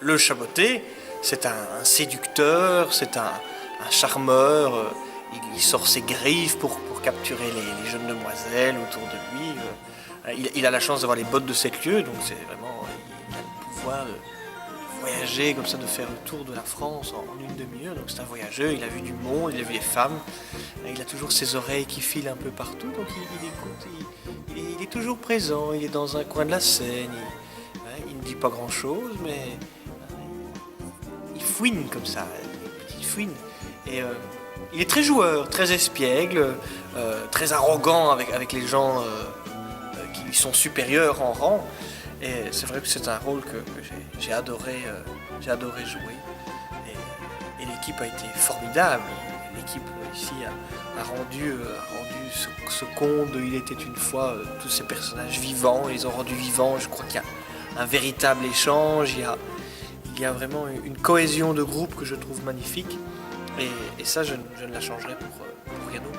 le chaboté, c'est un séducteur, c'est un charmeur. Il sort ses griffes pour capturer les jeunes demoiselles autour de lui. Il a la chance d'avoir les bottes de 7 lieues, donc c'est vraiment, il a le pouvoir de voyager comme ça, de faire le tour de la France en une demi-heure. Donc c'est un voyageur, il a vu du monde, il a vu des femmes. Il a toujours ses oreilles qui filent un peu partout, donc il écoute, il est toujours présent, il est dans un coin de la Seine, il ne dit pas grand-chose, mais il fouine comme ça, il fouine. Et il est très joueur, très espiègle, très arrogant avec les gens qui lui sont supérieurs en rang. Et c'est vrai que c'est un rôle que j'ai adoré jouer. Et l'équipe a été formidable. L'équipe ici a rendu ce conte de Il était une fois, tous ces personnages vivants, ils les ont rendus vivants. Je crois qu'il y a un véritable échange, il y a vraiment une cohésion de groupe que je trouve magnifique. Et ça, je ne la changerai pour rien au monde.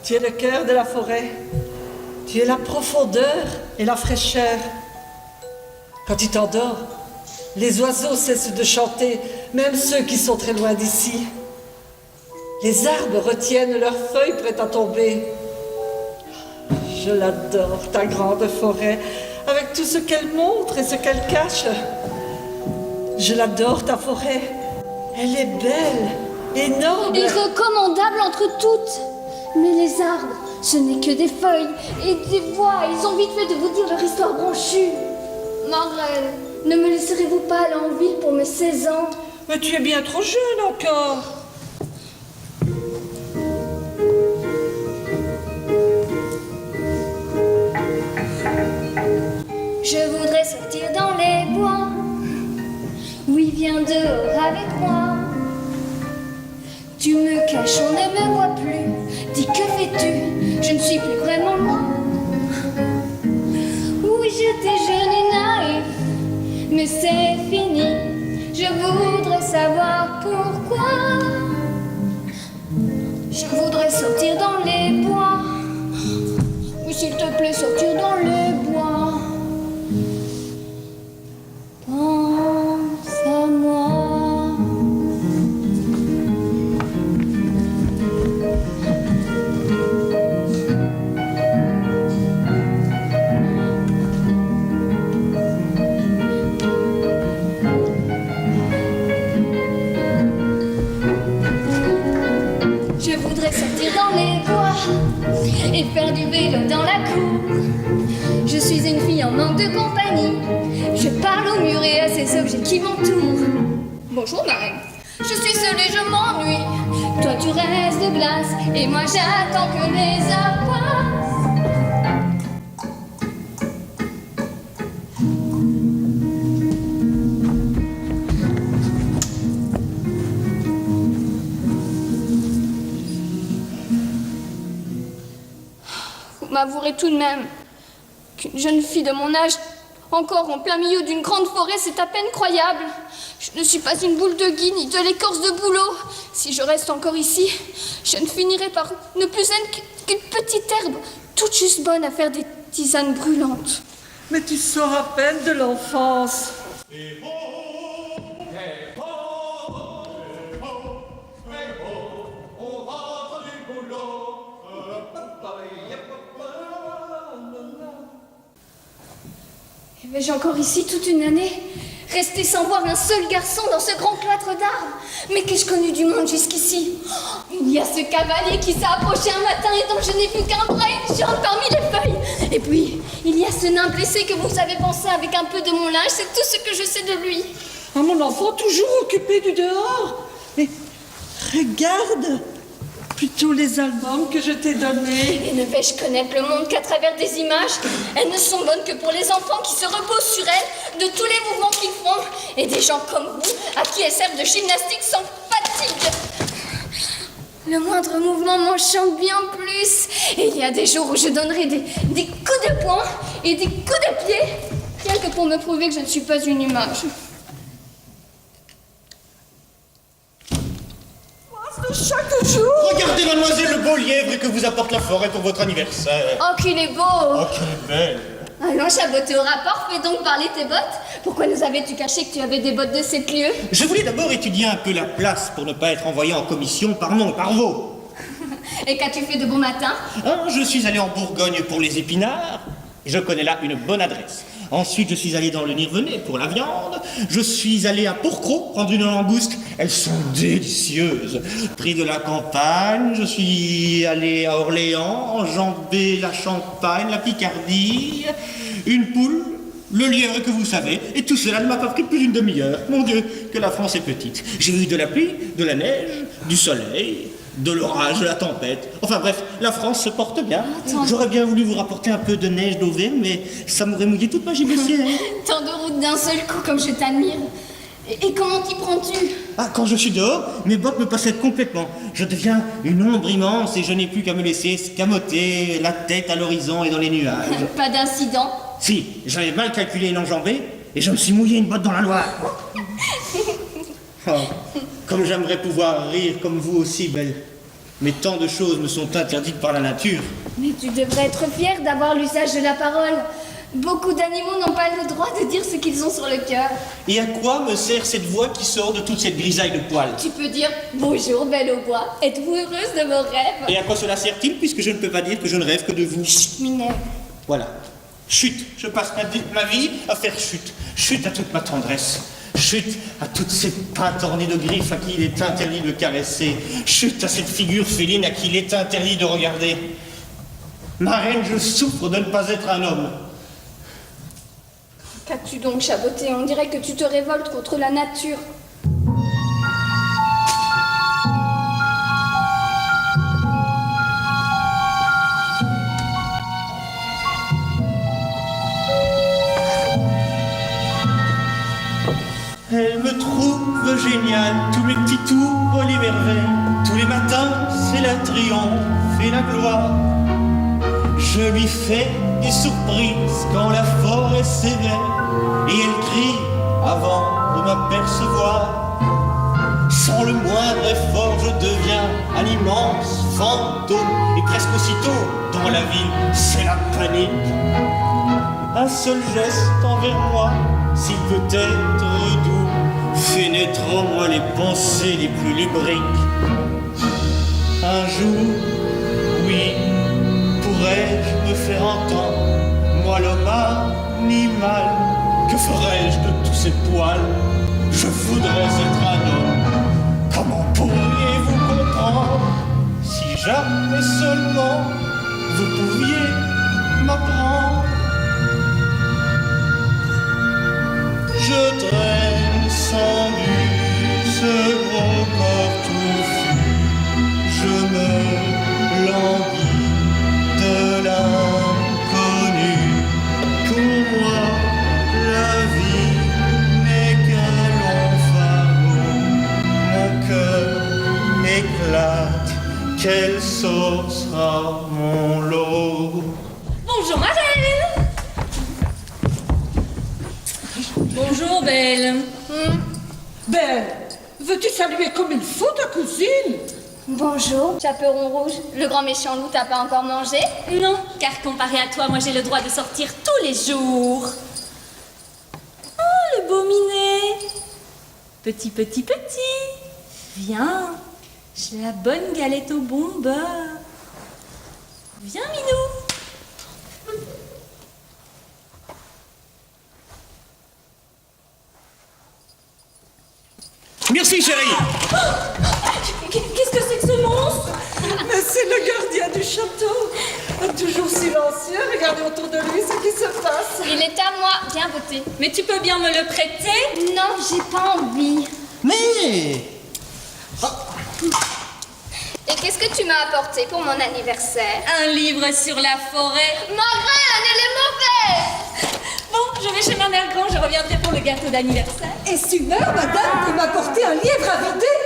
Tu es le cœur de la forêt. Tu es la profondeur et la fraîcheur. Quand tu t'endors, les oiseaux cessent de chanter, même ceux qui sont très loin d'ici. Les arbres retiennent leurs feuilles prêtes à tomber. Je l'adore, ta grande forêt, avec tout ce qu'elle montre et ce qu'elle cache. Je l'adore, ta forêt. Elle est belle, énorme. Et recommandable entre toutes. Mais les arbres, ce n'est que des feuilles et des voix. Ils ont vite fait de vous dire leur histoire branchue. Marlène, ne me laisserez-vous pas aller en ville pour mes 16 ans? Mais tu es bien trop jeune encore. Je voudrais sortir dans les bois. Oui, viens dehors avec moi. Tu me caches, on ne me voit plus. Dis, que fais-tu? Je ne suis plus vraiment moi. Oui, j'étais jeune et naïf, mais c'est fini. Je voudrais savoir pourquoi. Je voudrais sortir dans les bois. Oui, s'il te plaît, sortir dans les bois. Pense à moi. Sortir dans les bois et faire du vélo dans la cour. Je suis une fille en manque de compagnie. Je parle au mur et à ces objets qui m'entourent. Bonjour Marraine. Je suis seule et je m'ennuie. Toi tu restes de glace et moi j'attends que les heures passent. M'avouerez tout de même qu'une jeune fille de mon âge, encore en plein milieu d'une grande forêt, c'est à peine croyable. Je ne suis pas une boule de gui ni de l'écorce de bouleau. Si je reste encore ici, je ne finirai par ne plus être qu'une petite herbe, toute juste bonne à faire des tisanes brûlantes. Mais tu sors à peine de l'enfance. Et vais-je encore ici toute une année, rester sans voir un seul garçon dans ce grand cloître d'arbres? Mais qu'ai-je connu du monde jusqu'ici? Il y a ce cavalier qui s'est approché un matin et dont je n'ai vu qu'un bras et une jambe parmi les feuilles. Et puis, il y a ce nain blessé que vous avez pensé avec un peu de mon linge, c'est tout ce que je sais de lui. Ah, mon enfant, toujours occupé du dehors. Mais regarde plutôt les albums que je t'ai donnés. Et ne vais-je connaître le monde qu'à travers des images? Elles ne sont bonnes que pour les enfants qui se reposent sur elles, de tous les mouvements qu'ils font, et des gens comme vous, à qui elles servent de gymnastique sans fatigue. Le moindre mouvement m'enchante bien plus. Et il y a des jours où je donnerai des coups de poing, et des coups de pied, rien que pour me prouver que je ne suis pas une image. De chaque jour. Regardez, mademoiselle, le beau lièvre que vous apporte la forêt pour votre anniversaire. Oh, qu'il est beau! Oh, quelle belle! Allons chaboter au rapport, fais donc parler tes bottes. Pourquoi nous avais-tu caché que tu avais des bottes de 7 lieues? Je voulais d'abord étudier un peu la place pour ne pas être envoyé en commission par mon parvot. Et qu'as-tu fait de bon matin? Je suis allé en Bourgogne pour les épinards. Je connais là une bonne adresse. Ensuite, je suis allé dans le Nirvenais pour la viande. Je suis allé à Pourcroc prendre une langouste. Elles sont délicieuses. Prix de la campagne, je suis allé à Orléans, enjamber la Champagne, la Picardie, une poule, le lièvre que vous savez. Et tout cela ne m'a pas pris plus d'une demi-heure. Mon Dieu, que la France est petite. J'ai eu de la pluie, de la neige, du soleil, de l'orage, de la tempête. Enfin bref, la France se porte bien. J'aurais bien voulu vous rapporter un peu de neige d'Auvergne, mais ça m'aurait mouillé toute ma gibecière. Tant de routes d'un seul coup, comme je t'admire. Et comment t'y prends-tu? Quand je suis dehors, mes bottes me possèdent complètement. Je deviens une ombre immense et je n'ai plus qu'à me laisser escamoter la tête à l'horizon et dans les nuages. Pas d'incident? Si, j'avais mal calculé une enjambée et je me suis mouillé une botte dans la Loire. Comme j'aimerais pouvoir rire comme vous aussi, belle. Mais tant de choses me sont interdites par la nature. Mais tu devrais être fier d'avoir l'usage de la parole. Beaucoup d'animaux n'ont pas le droit de dire ce qu'ils ont sur le cœur. Et à quoi me sert cette voix qui sort de toute cette grisaille de poils? Tu peux dire « Bonjour, belle au bois, êtes-vous heureuse de vos rêves ?» Et à quoi cela sert-il puisque je ne peux pas dire que je ne rêve que de vous? Chut, Minerve. Voilà. Chut, je passe ma vie à faire chut. Chut à toute ma tendresse. Chut à toutes ces pattes ornées de griffes à qui il est interdit de caresser. Chut à cette figure féline à qui il est interdit de regarder. Ma reine, je souffre de ne pas être un homme. Qu'as-tu donc chaboté? On dirait que tu te révoltes contre la nature. Elle me trouve génial, tous mes petits tours, les merveilles. Tous les matins, c'est la triomphe et la gloire. Je lui fais des surprises quand la forêt s'éveille. Et elle crie avant de m'apercevoir. Sans le moindre effort, je deviens un immense fantôme. Et presque aussitôt, dans la ville, c'est la panique. Un seul geste envers moi, s'il peut être doux, fait naître en moi les pensées les plus lubriques. Un jour, oui, pourrais-je me faire entendre, moi l'homme animal? Que ferais-je de tous ces poils? Je voudrais être un homme. Comment pourriez-vous comprendre si jamais seulement vous pouviez m'apprendre? Je traîne sans but ce gros corps touffu. Je me languis de l'inconnu. Pour moi, la vie n'est qu'un long fardeau. Mon cœur éclate. Quel sort sera mon lot? Bonjour Marelle. Bonjour Belle. Belle, veux-tu saluer comme il faut ta cousine? Bonjour, chaperon rouge. Le grand méchant loup t'a pas encore mangé? Non, car comparé à toi, moi j'ai le droit de sortir tous les jours. Oh, le beau minet. Petit. Viens, j'ai la bonne galette au bon beurre. Viens, Minou. Merci, chérie. Qu'est-ce que c'est que ce monstre? Mais c'est le gardien du château. Toujours silencieux, regardez autour de lui ce qui se passe. Il est à moi, viens voter. Mais tu peux bien me le prêter? Non, j'ai pas envie. Mais... Et qu'est-ce que tu m'as apporté pour mon anniversaire? Un livre sur la forêt. Ma reine, elle est mauvaise! Bon, je vais chez ma mère grand, je reviendrai pour le gâteau d'anniversaire. Est-ce une heure, madame, de m'apporter un lièvre à vider?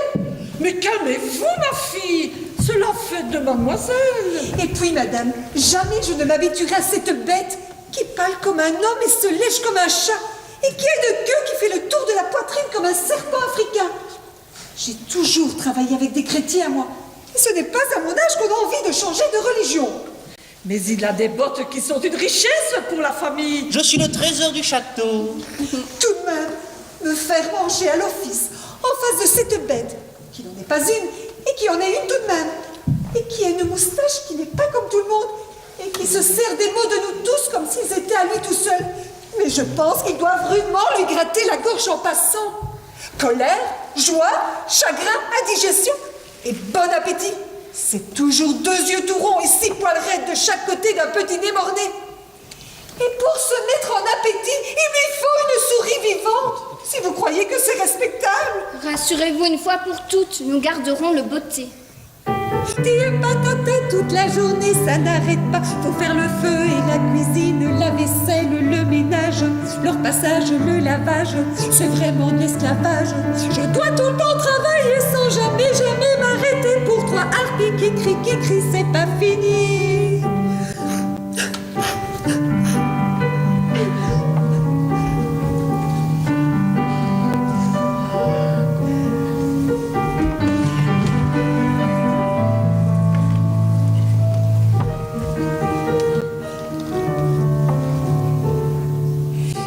Mais calmez-vous, ma fille. C'est la fête de mademoiselle. Et puis, madame, jamais je ne m'habituerai à cette bête. qui parle comme un homme et se lèche comme un chat, et qui a une queue qui fait le tour de la poitrine comme un serpent africain. J'ai toujours travaillé avec des chrétiens, moi. Et ce n'est pas à mon âge qu'on a envie de changer de religion. Mais il a des bottes qui sont une richesse pour la famille. Je suis le trésor du château. Tout de même, me faire manger à l'office, en face de cette bête, qui n'en est pas une, et qui en est une tout de même, et qui a une moustache qui n'est pas comme tout le monde, et qui se sert des mots de nous tous comme s'ils étaient à lui tout seul. Mais je pense qu'ils doivent rudement lui gratter la gorge en passant. Colère, joie, chagrin, indigestion et bon appétit. C'est toujours 2 yeux tout ronds et 6 poils raides de chaque côté d'un petit nez morné. Et pour se mettre en appétit, il lui faut une souris vivante. Si vous croyez que c'est respectable. Rassurez-vous une fois pour toutes, nous garderons le beauté. Des patates toute la journée, ça n'arrête pas. Faut faire le feu et la cuisine, la vaisselle, le ménage, leur passage, le lavage, c'est vraiment de l'esclavage. Je dois tout le temps travailler sans jamais, jamais m'arrêter pour 3 harpies qui crient, c'est pas fini.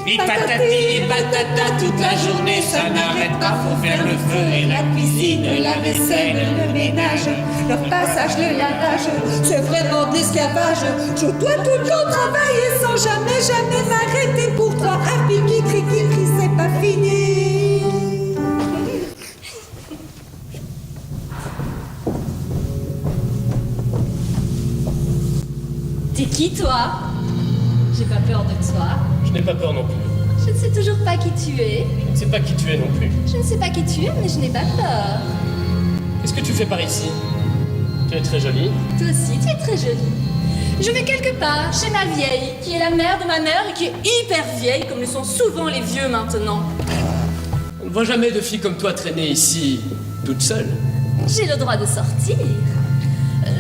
Et patati et patata, toute la journée ça n'arrête pas. Faut faire le feu et la cuisine, la vaisselle, le ménage, Leur passage, le lavage, c'est vraiment de l'esclavage. Je dois tout le temps travailler sans jamais, jamais m'arrêter pour 3 harpies qui crient, c'est pas fini. T'es qui, toi? J'ai pas peur de toi. Je n'ai pas peur non plus. Je ne sais toujours pas qui tu es. Je ne sais pas qui tu es non plus. Je ne sais pas qui tu es, mais je n'ai pas peur. Qu'est-ce que tu fais par ici? Tu es très jolie. Toi aussi, tu es très jolie. Je vais quelque part, chez ma vieille, qui est la mère de ma mère et qui est hyper vieille, comme le sont souvent les vieux maintenant. On ne voit jamais de fille comme toi traîner ici, toute seule. J'ai le droit de sortir.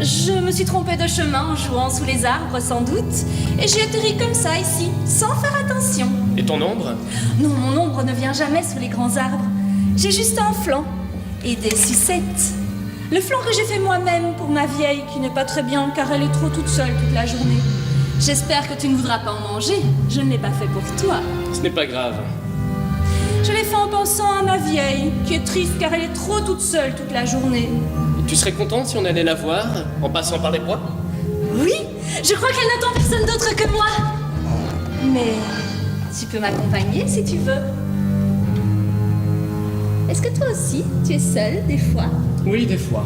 Je me suis trompée de chemin en jouant sous les arbres, sans doute, et j'ai atterri comme ça ici, sans faire attention. Et ton ombre? Non, mon ombre ne vient jamais sous les grands arbres. J'ai juste un flanc et des sucettes. Le flanc que j'ai fait moi-même pour ma vieille, qui n'est pas très bien car elle est trop toute seule toute la journée. J'espère que tu ne voudras pas en manger. Je ne l'ai pas fait pour toi. Ce n'est pas grave. Je l'ai fait en pensant à ma vieille, qui est triste car elle est trop toute seule toute la journée. Et tu serais contente si on allait la voir, en passant par les bois? Oui, je crois qu'elle n'attend personne d'autre que moi. Mais tu peux m'accompagner si tu veux. Est-ce que toi aussi, tu es seule des fois? Oui, des fois.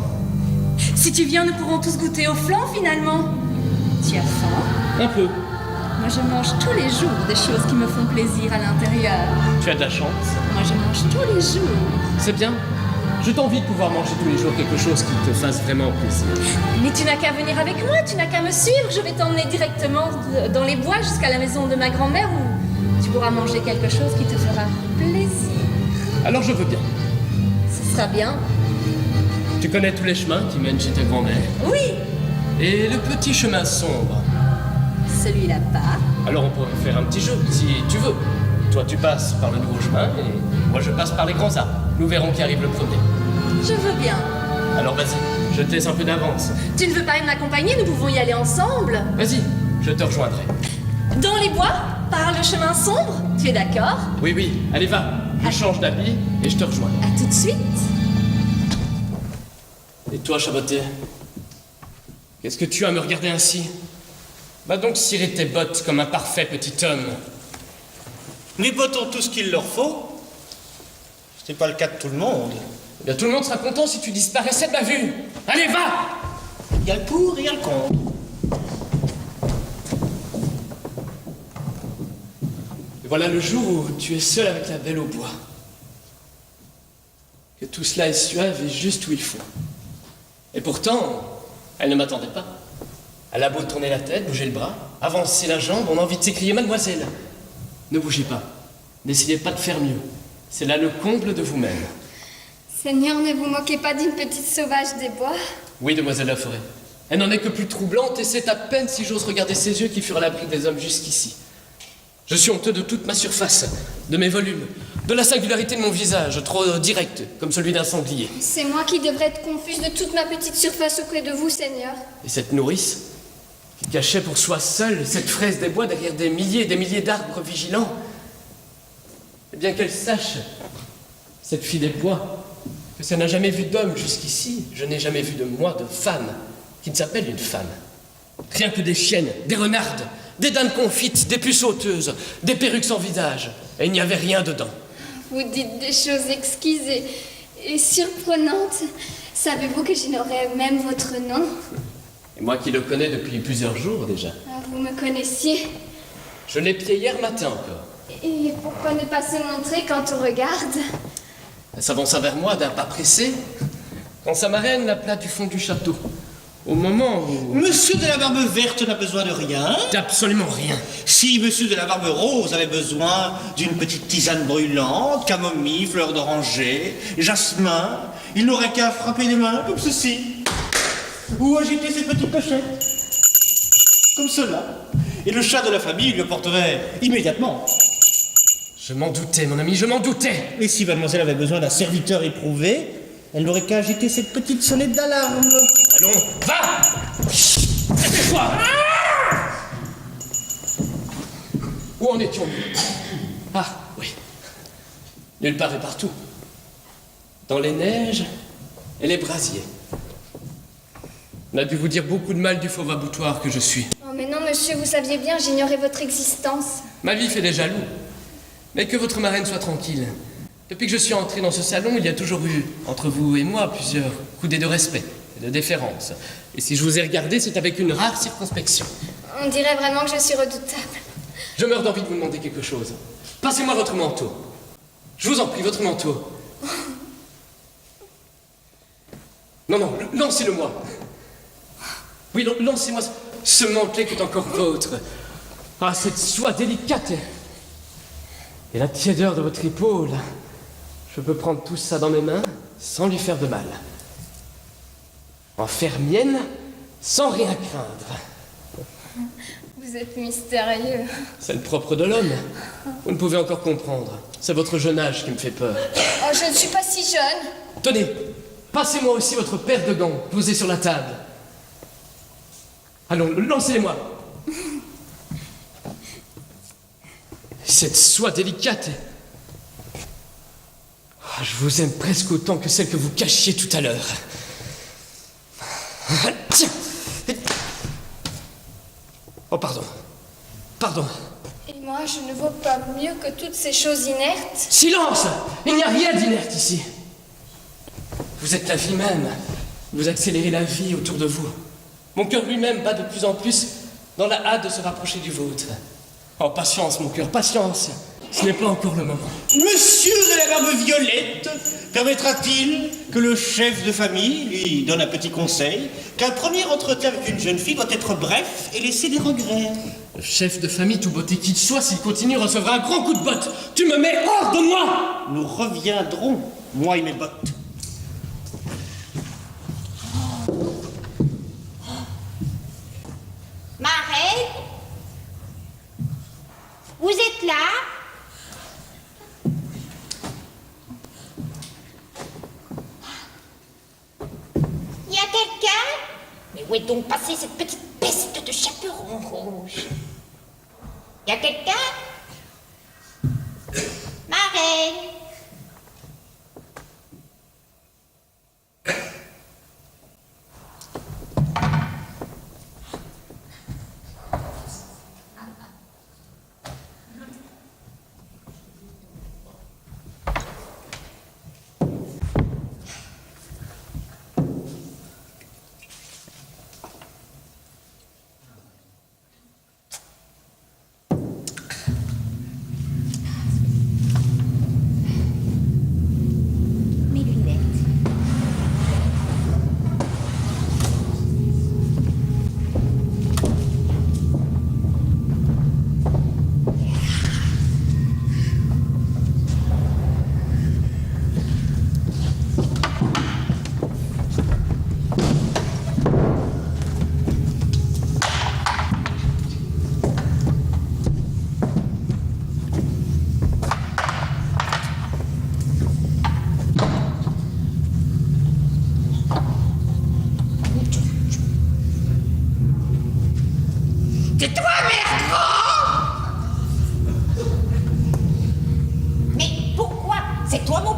Si tu viens, nous pourrons tous goûter au flan finalement. Tu as faim? Un peu. Moi, je mange tous les jours des choses qui me font plaisir à l'intérieur. Tu as de la chance. Moi, je mange tous les jours. C'est bien. Je t'envie de pouvoir manger tous les jours quelque chose qui te fasse vraiment plaisir. Mais tu n'as qu'à venir avec moi, tu n'as qu'à me suivre. Je vais t'emmener directement dans les bois jusqu'à la maison de ma grand-mère où tu pourras manger quelque chose qui te fera plaisir. Alors je veux bien. Ce sera bien. Tu connais tous les chemins qui mènent chez ta grand-mère? Oui, Et le petit chemin sombre? celui-là pas. Alors on pourrait faire un petit jeu, si tu veux. Toi tu passes par le nouveau chemin et moi je passe par les grands arbres. Nous verrons qui arrive le premier. Je veux bien. Alors vas-y, je te laisse un peu d'avance. Tu ne veux pas m'accompagner? Nous pouvons y aller ensemble. Vas-y, je te rejoindrai. Dans les bois, par le chemin sombre. Tu es d'accord? Oui, oui, allez va. Je change d'habit et je te rejoins. À tout de suite. Et toi, Chaboté? Qu'est-ce que tu as à me regarder ainsi? Va donc cirer tes bottes comme un parfait petit homme. Les bottes ont tout ce qu'il leur faut. Ce n'est pas le cas de tout le monde. Eh bien, tout le monde sera content si tu disparaissais de ma vue. Allez, va! Il y a le pour et il y a le contre. Et voilà le jour où tu es seul avec la belle au bois. Que tout cela est suave et juste où il faut. Et pourtant, elle ne m'attendait pas. Elle a beau tourner la tête, bouger le bras, avancer la jambe, on a envie de s'écrier: mademoiselle, ne bougez pas, n'essayez pas de faire mieux. C'est là le comble de vous-même. Seigneur, ne vous moquez pas d'une petite sauvage des bois. Oui, demoiselle Laforêt. Elle n'en est que plus troublante et c'est à peine si j'ose regarder ses yeux qui furent à l'abri des hommes jusqu'ici. Je suis honteux de toute ma surface, de mes volumes, de la singularité de mon visage, trop direct, comme celui d'un sanglier. C'est moi qui devrais être confuse de toute ma petite surface auprès de vous, Seigneur. Et cette nourrice, qui cachait pour soi seule cette fraise des bois derrière des milliers et des milliers d'arbres vigilants, eh bien qu'elle sache, cette fille des bois, que ça n'a jamais vu d'homme jusqu'ici, je n'ai jamais vu de moi, de femme, qui ne s'appelle une femme. Rien que des chiennes, des renardes, des dindes confites, des puces sauteuses, des perruques sans visage, et il n'y avait rien dedans. Vous dites des choses exquises et surprenantes. Savez-vous que j'ignorais même votre nom? Et moi qui le connais depuis plusieurs jours déjà. Ah, vous me connaissiez. Je l'ai pied hier matin encore. Et pourquoi ne pas se montrer quand on regarde? Elle s'avança vers moi d'un pas pressé, quand sa marraine l'appela du fond du château. Au moment où... Monsieur de la Barbe Verte n'a besoin de rien. D'absolument rien. Si Monsieur de la Barbe Rose avait besoin d'une petite tisane brûlante, camomille, fleur d'oranger, jasmin, il n'aurait qu'à frapper des mains comme ceci. Ou agiter ses petites pochettes. Comme cela. Et le chat de la famille lui apporterait immédiatement. Je m'en doutais, mon ami, je m'en doutais. Et si mademoiselle avait besoin d'un serviteur éprouvé, elle n'aurait qu'à agiter cette petite sonnette d'alarme. Allons, va! Dépêche-toi! Où en étions-nous? Ah, oui. Nulle part et partout. Dans les neiges et les brasiers. On a dû vous dire beaucoup de mal du fauve aboutoir que je suis. Oh mais non, monsieur, vous saviez bien, j'ignorais votre existence. Ma vie fait des jaloux. Mais que votre marraine soit tranquille. Depuis que je suis entré dans ce salon, il y a toujours eu, entre vous et moi, plusieurs coudées de respect et de déférence. Et si je vous ai regardé, c'est avec une rare circonspection. On dirait vraiment que je suis redoutable. Je meurs d'envie de vous demander quelque chose. Passez-moi votre manteau. Je vous en prie, votre manteau. Non, non, lancez-le-moi. Oui, lancez-moi ce mantelet qui est encore vôtre. Ah, cette soie délicate et la tiédeur de votre épaule. Je peux prendre tout ça dans mes mains sans lui faire de mal. En faire mienne sans rien craindre. Vous êtes mystérieux. C'est le propre de l'homme. Vous ne pouvez encore comprendre. C'est votre jeune âge qui me fait peur. Oh, je ne suis pas si jeune. Tenez, passez-moi aussi votre paire de gants posés sur la table. Allons, lancez-les-moi. Cette soie délicate. Ah, je vous aime presque autant que celle que vous cachiez tout à l'heure. Tiens. Oh, pardon. Pardon. Et moi, je ne vaux pas mieux que toutes ces choses inertes. Silence! Il n'y a rien d'inerte ici. Vous êtes la vie même. Vous accélérez la vie autour de vous. Mon cœur lui-même bat de plus en plus dans la hâte de se rapprocher du vôtre. Oh, patience, mon cœur, patience. Ce n'est pas encore le moment. Monsieur de la Barbe Violette permettra-t-il que le chef de famille lui donne un petit conseil qu'un premier entretien avec une jeune fille doit être bref et laisser des regrets? Le chef de famille, tout beauté qu'il soit, s'il continue, recevra un grand coup de botte. Tu me mets hors de moi! Nous reviendrons, moi et mes bottes. Marraine, vous êtes là? Il y a quelqu'un? Mais où est donc passée cette petite peste de chaperon rouge? Il y a quelqu'un? Marraine.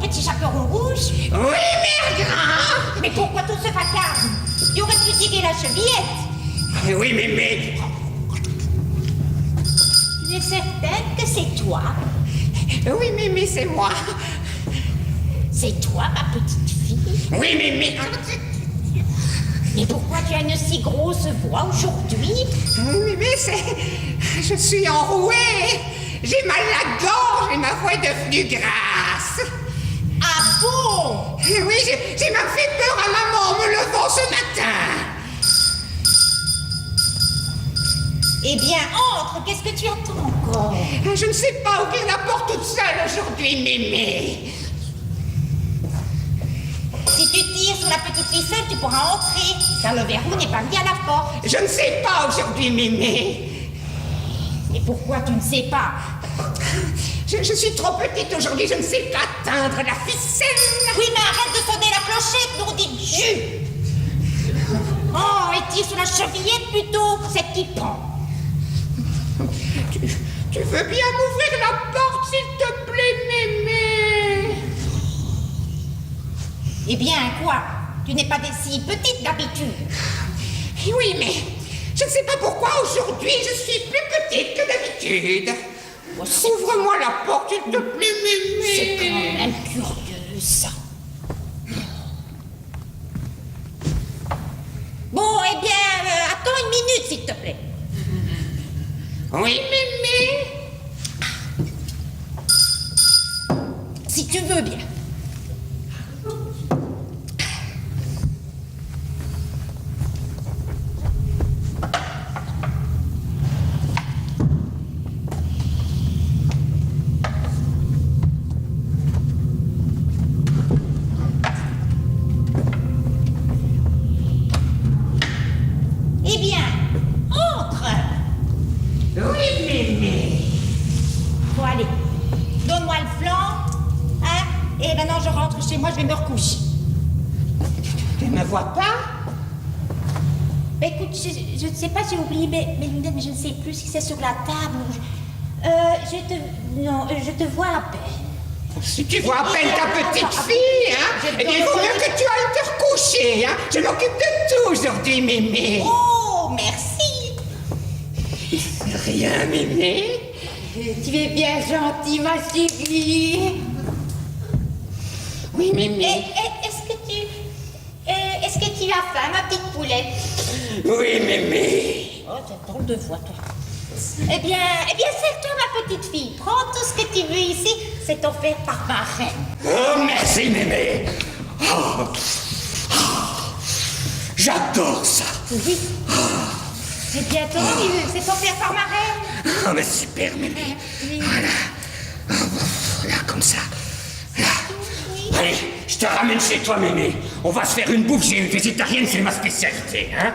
petit chaperon rouge? Oui, mère grand. Mais pourquoi tout ce vacarme? Tu aurais pu tirer la chevillette. Oui, mémé. Tu es certaine que c'est toi? Oui, mémé, c'est moi. C'est toi, ma petite fille? Oui, mémé. Mais pourquoi tu as une si grosse voix aujourd'hui? Oui, mémé, je suis enrouée. J'ai mal à la gorge et ma voix est devenue grasse. Ah bon? Oui, j'ai même fait peur à maman en me levant ce matin. Eh bien, entre, qu'est-ce que tu attends encore? Je ne sais pas ouvrir la porte toute seule aujourd'hui, mémé. Si tu tires sur la petite ficelle, tu pourras entrer, car le verrou n'est pas mis à la porte. Je ne sais pas aujourd'hui, mémé. Et pourquoi tu ne sais pas? Je suis trop petite aujourd'hui, je ne sais pas teindre la ficelle. Oui, mais arrête de sonner la clochette, nom de Dieu. Oh, et tire sur la chevillette plutôt, c'est qui prend. Tu veux bien m'ouvrir la porte, s'il te plaît, mémé? Eh bien, quoi? Tu n'es pas si petite d'habitude. Oui, mais je ne sais pas pourquoi aujourd'hui je suis plus petite que d'habitude. Ouvre-moi la porte, s'il te plaît, mémé. C'est quand même curieux, ça. Bon, eh bien, attends une minute, s'il te plaît. Oui, mémé. Si tu veux bien. Eh bien, entre. Oui, mémé. Bon, allez, donne-moi le flanc, hein, et maintenant je rentre chez moi, je vais me recoucher. Tu ne me vois pas? Écoute, je ne sais pas, j'ai oublié mes lunettes, mais je ne sais plus si c'est sur la table ou... je te vois à peine. Si tu vois à peine ta petite fille, hein, eh bien, il vaut mieux que tu ailles te recoucher, hein. Je m'occupe de tout aujourd'hui, mémé. Oh, merci. Rien, mémé. Tu es bien gentille, ma chérie. Oui, mémé. Est-ce que tu as faim, ma petite poulette? Oui, mémé. Oh, t'as drôle de voix, toi. Eh bien, sers-toi, ma petite fille. Prends tout ce que tu veux ici. C'est offert par ma reine. Oh, merci, mémé. Oh. Oh. J'adore ça. Oui. J'ai bien entendu. C'est offert par ma reine. Oh, mais super, mémé. Voilà. Oh, là, comme ça. Là. Allez, je te ramène chez toi, mémé. On va se faire une bouffe végétarienne, c'est ma spécialité, hein.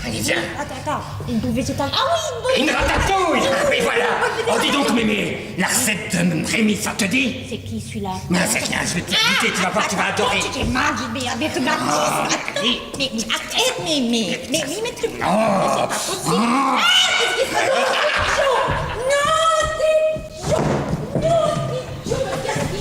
Allez, viens. Attends. Une bouffe végétarienne. Ah oui, une bouffe. Une ratatouille. Oui, voilà. Oh, dis donc, mémé, la recette de Rémi, ça te dit? C'est qui, celui-là? Non, c'est rien, je vais te goûter, tu vas voir, tu vas adorer. J'ai mal, mais avec ma allez. Mais arrête, mais tu... Oh. C'est pas possible. Ah, qu'est-ce qu'il faut? Non, c'est chaud. Non, c'est chaud, le gardien.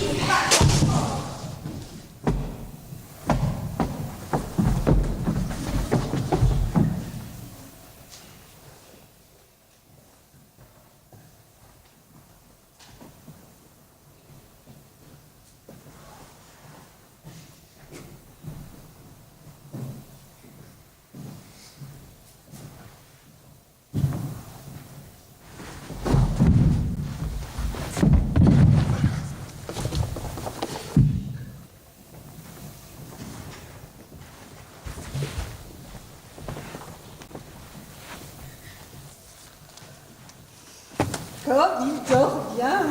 Comme il dort bien,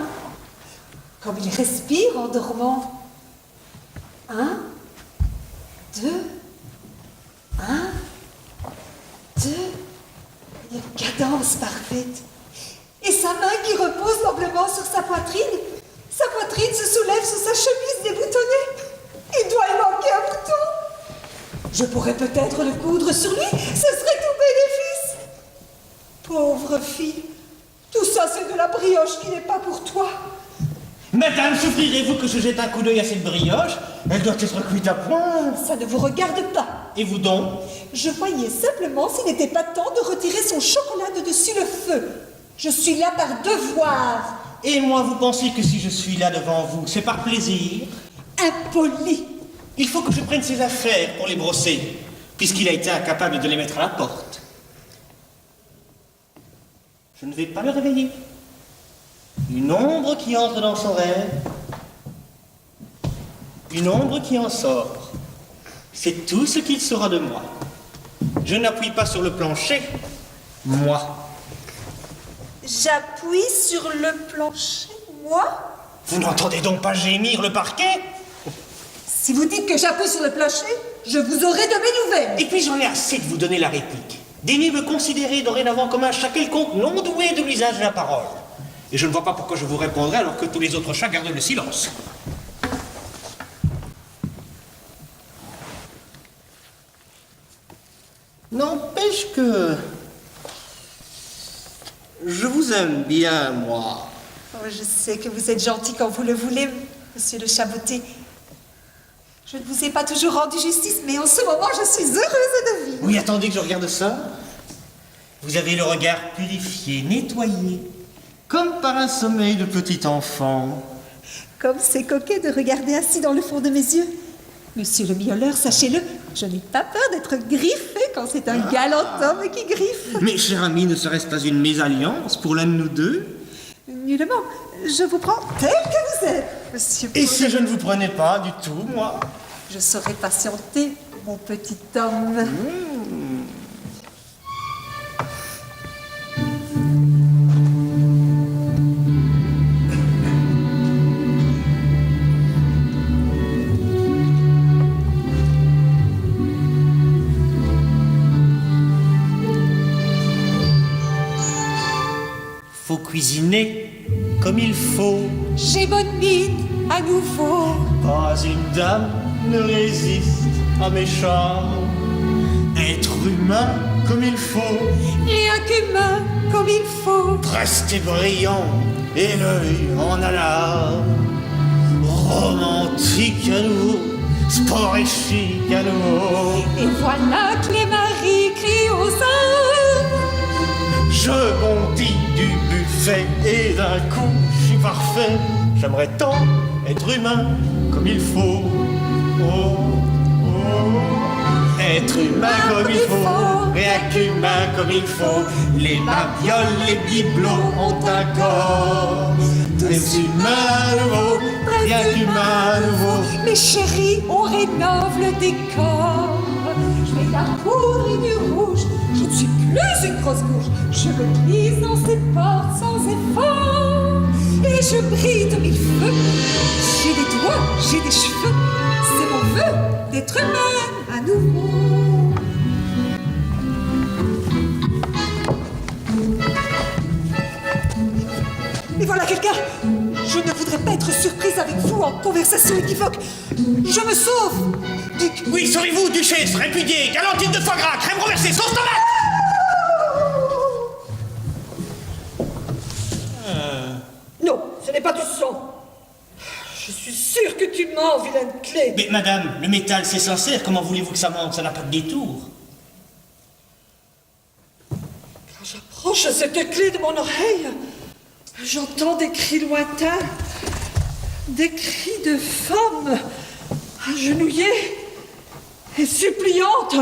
comme il respire en dormant. 1, 2, 1, 2, une cadence parfaite. Et sa main qui repose noblement sur sa poitrine se soulève sous sa chemise déboutonnée. Il doit y manquer un bouton. Je pourrais peut-être le coudre sur lui, ce serait tout bénéfice. Pauvre fille. Tout ça, c'est de la brioche qui n'est pas pour toi. Mais Madame, souffrirez-vous que je jette un coup d'œil à cette brioche? Elle doit être cuite à point. Ça ne vous regarde pas. Et vous donc? Je voyais simplement s'il n'était pas temps de retirer son chocolat de dessus le feu. Je suis là par devoir. Et moi, vous pensez que si je suis là devant vous, c'est par plaisir? Impoli. Il faut que je prenne ses affaires pour les brosser, puisqu'il a été incapable de les mettre à la porte. Je ne vais pas le réveiller. Une ombre qui entre dans son rêve, une ombre qui en sort. C'est tout ce qu'il saura de moi. Je n'appuie pas sur le plancher, moi. J'appuie sur le plancher, moi? Vous n'entendez donc pas gémir le parquet? Si vous dites que j'appuie sur le plancher, je vous aurai de mes nouvelles. Et puis j'en ai assez de vous donner la réplique. Daignez me considérer dorénavant comme un chat quelconque non doué de l'usage de la parole. Et je ne vois pas pourquoi je vous répondrai alors que tous les autres chats gardent le silence. N'empêche que... je vous aime bien, moi. Oh, je sais que vous êtes gentil quand vous le voulez, monsieur le Chaboté. Je ne vous ai pas toujours rendu justice, mais en ce moment, je suis heureuse de vivre. Oui, attendez que je regarde ça. Vous avez le regard purifié, nettoyé, comme par un sommeil de petit enfant. Comme c'est coquet de regarder ainsi dans le fond de mes yeux. Monsieur le miauleur, sachez-le, je n'ai pas peur d'être griffé quand c'est un galant homme qui griffe. Mais, cher ami, ne serait-ce pas une mésalliance pour l'un de nous deux? Nullement. Je vous prends tel que vous êtes, monsieur. Et si je ne vous prenais pas du tout, moi? Je saurais patienter, mon petit homme. Faut cuisiner comme il faut. J'ai bonne mine à nouveau. Pas une dame ne résiste à mes charmes. Être humain comme il faut. Rien qu'humain comme il faut. Preste et brillant et l'œil en alarme. Romantique à nouveau, sport et chic à nouveau. Et voilà que les maris crient aux armes. Je bondis du buffet et d'un coup je suis parfait. J'aimerais tant être humain comme il faut. Oh, oh. Être humain comme il faut, rien qu'humain comme il faut. Les babioles, les bibelots ont un corps. Très humain nouveau, rien qu'humain nouveau. Mais chérie, on rénove le décor. Je mets de la poudre et du rouge. Je ne suis plus une grosse courge. Je me glisse dans ces portes sans effort. Et je brille de mille feux. J'ai des doigts, j'ai des cheveux. C'est mon vœu d'être humain à nouveau. Et voilà quelqu'un. Je ne voudrais pas être surprise avec vous en conversation équivoque. Je me sauve. Duc. Oui, sauvez-vous, duchesse, répudiée, galantine de foie gras, crème renversée, sauce tomate. Non, ce n'est pas du sang. Je suis sûre que tu mens, vilaine clé. Mais madame, le métal c'est sincère, comment voulez-vous que ça manque? Ça n'a pas de détour. Quand j'approche cette clé de mon oreille, j'entends des cris lointains, des cris de femmes agenouillées et suppliantes.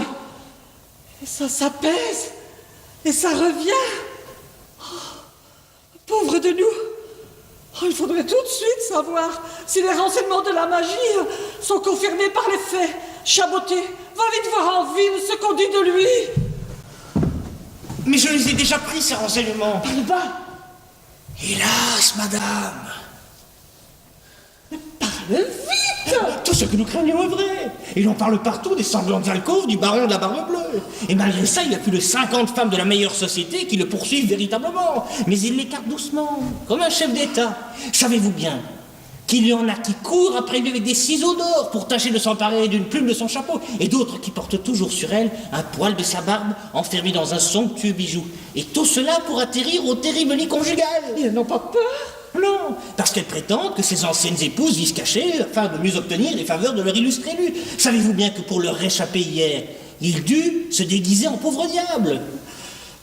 Et ça s'apaise et ça revient. Oh, pauvre de nous. Oh, il faudrait tout de suite savoir si les renseignements de la magie sont confirmés par les faits. Chaboté, va vite voir en ville ce qu'on dit de lui. Mais je les ai déjà pris, ces renseignements. Parle bas. Hélas, madame. Parle vite. Tout ce que nous craignons est vrai. Et l'on parle partout des sanglantes alcôves du baron de la Barbe Bleue. Et malgré ça, il y a plus de 50 femmes de la meilleure société qui le poursuivent véritablement. Mais il l'écarte doucement, comme un chef d'État. Savez-vous bien qu'il y en a qui courent après lui avec des ciseaux d'or pour tâcher de s'emparer d'une plume de son chapeau, et d'autres qui portent toujours sur elle un poil de sa barbe enfermé dans un somptueux bijou. Et tout cela pour atterrir au terrible lit conjugal. Ils n'ont pas peur. Non, parce qu'elles prétendent que ces anciennes épouses vivent cachées afin de mieux obtenir les faveurs de leur illustre élu. Savez-vous bien que pour leur réchapper hier, il dut se déguiser en pauvre diable?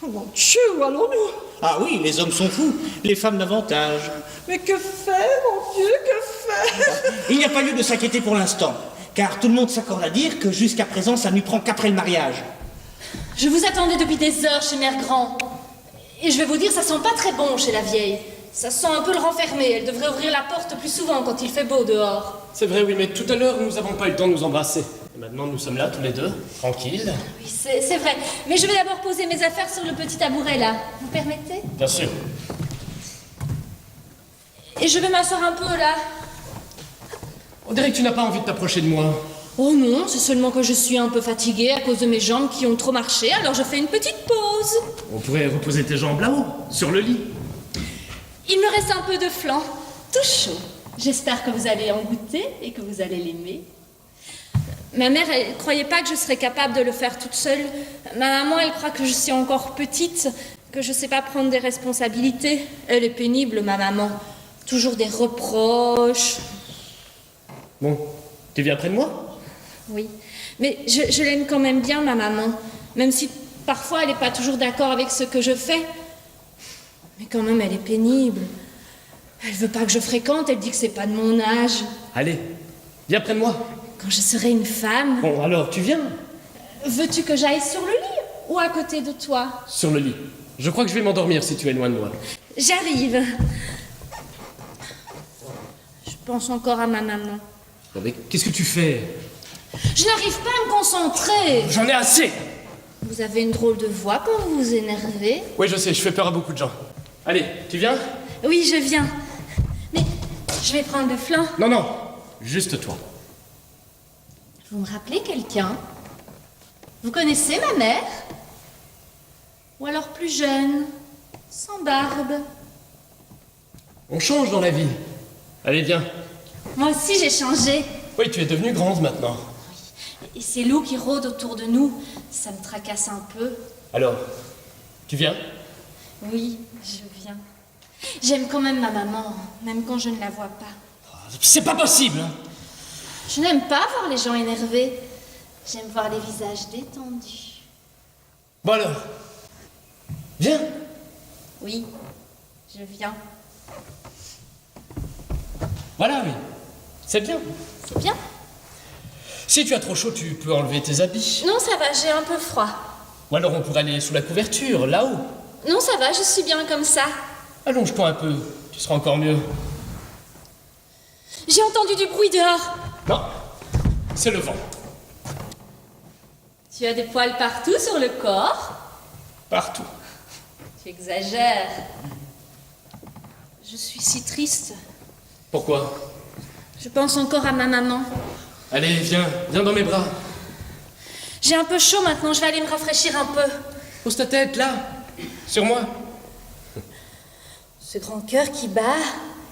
Oh mon Dieu, où allons-nous? Ah oui, les hommes sont fous, les femmes davantage. Mais que faire, mon Dieu, que faire? Il n'y a pas lieu de s'inquiéter pour l'instant, car tout le monde s'accorde à dire que jusqu'à présent, ça ne lui prend qu'après le mariage. Je vous attendais depuis des heures chez Mère Grand. Et je vais vous dire, ça sent pas très bon chez la vieille. Ça sent un peu le renfermer. Elle devrait ouvrir la porte plus souvent quand il fait beau dehors. C'est vrai, oui, mais tout à l'heure, nous n'avons pas eu le temps de nous embrasser. Et maintenant, nous sommes là, tous les deux, tranquilles. Oui, c'est vrai. Mais je vais d'abord poser mes affaires sur le petit tabouret, là. Vous permettez? Bien sûr. Et je vais m'asseoir un peu, là. On dirait que tu n'as pas envie de t'approcher de moi. Oh non, c'est seulement que je suis un peu fatiguée à cause de mes jambes qui ont trop marché, alors je fais une petite pause. On pourrait reposer tes jambes là-haut, sur le lit. Il me reste un peu de flan, tout chaud. J'espère que vous allez en goûter et que vous allez l'aimer. Ma mère, elle croyait pas que je serais capable de le faire toute seule. Ma maman, elle croit que je suis encore petite, que je sais pas prendre des responsabilités. Elle est pénible, ma maman. Toujours des reproches. Bon, tu viens près de moi? Oui, mais je l'aime quand même bien, ma maman. Même si parfois elle n'est pas toujours d'accord avec ce que je fais. Mais quand même, elle est pénible. Elle veut pas que je fréquente, elle dit que c'est pas de mon âge. Allez, viens près de moi. Quand je serai une femme... Bon, alors, tu viens? Veux-tu que j'aille sur le lit ou à côté de toi? Sur le lit. Je crois que je vais m'endormir si tu es loin de moi. J'arrive. Je pense encore à ma maman. Non mais qu'est-ce que tu fais? Je n'arrive pas à me concentrer. J'en ai assez! Vous avez une drôle de voix quand vous vous énervez. Oui, je sais, je fais peur à beaucoup de gens. Allez, tu viens? Oui, je viens. Mais je vais prendre le flan. Non, non, juste toi. Vous me rappelez quelqu'un? Vous connaissez ma mère? Ou alors plus jeune, sans barbe? On change dans la vie. Allez, viens. Moi aussi j'ai changé. Oui, tu es devenue grande maintenant. Et ces loups qui rôdent autour de nous, ça me tracasse un peu. Alors, tu viens? Oui, je viens. J'aime quand même ma maman, même quand je ne la vois pas. C'est pas possible, hein. Je n'aime pas voir les gens énervés. J'aime voir les visages détendus. Bon alors, viens. Oui, je viens. Voilà, oui. C'est bien. C'est bien? Si tu as trop chaud, tu peux enlever tes habits. Non, ça va, j'ai un peu froid. Ou alors on pourrait aller sous la couverture, là-haut. Non, ça va, je suis bien comme ça. Allonge-toi un peu, tu seras encore mieux. J'ai entendu du bruit dehors. Non, c'est le vent. Tu as des poils partout sur le corps. Partout. Tu exagères. Je suis si triste. Pourquoi? Je pense encore à ma maman. Allez, viens dans mes bras. J'ai un peu chaud maintenant, je vais aller me rafraîchir un peu. Pose ta tête, là, sur moi. Ce grand cœur qui bat,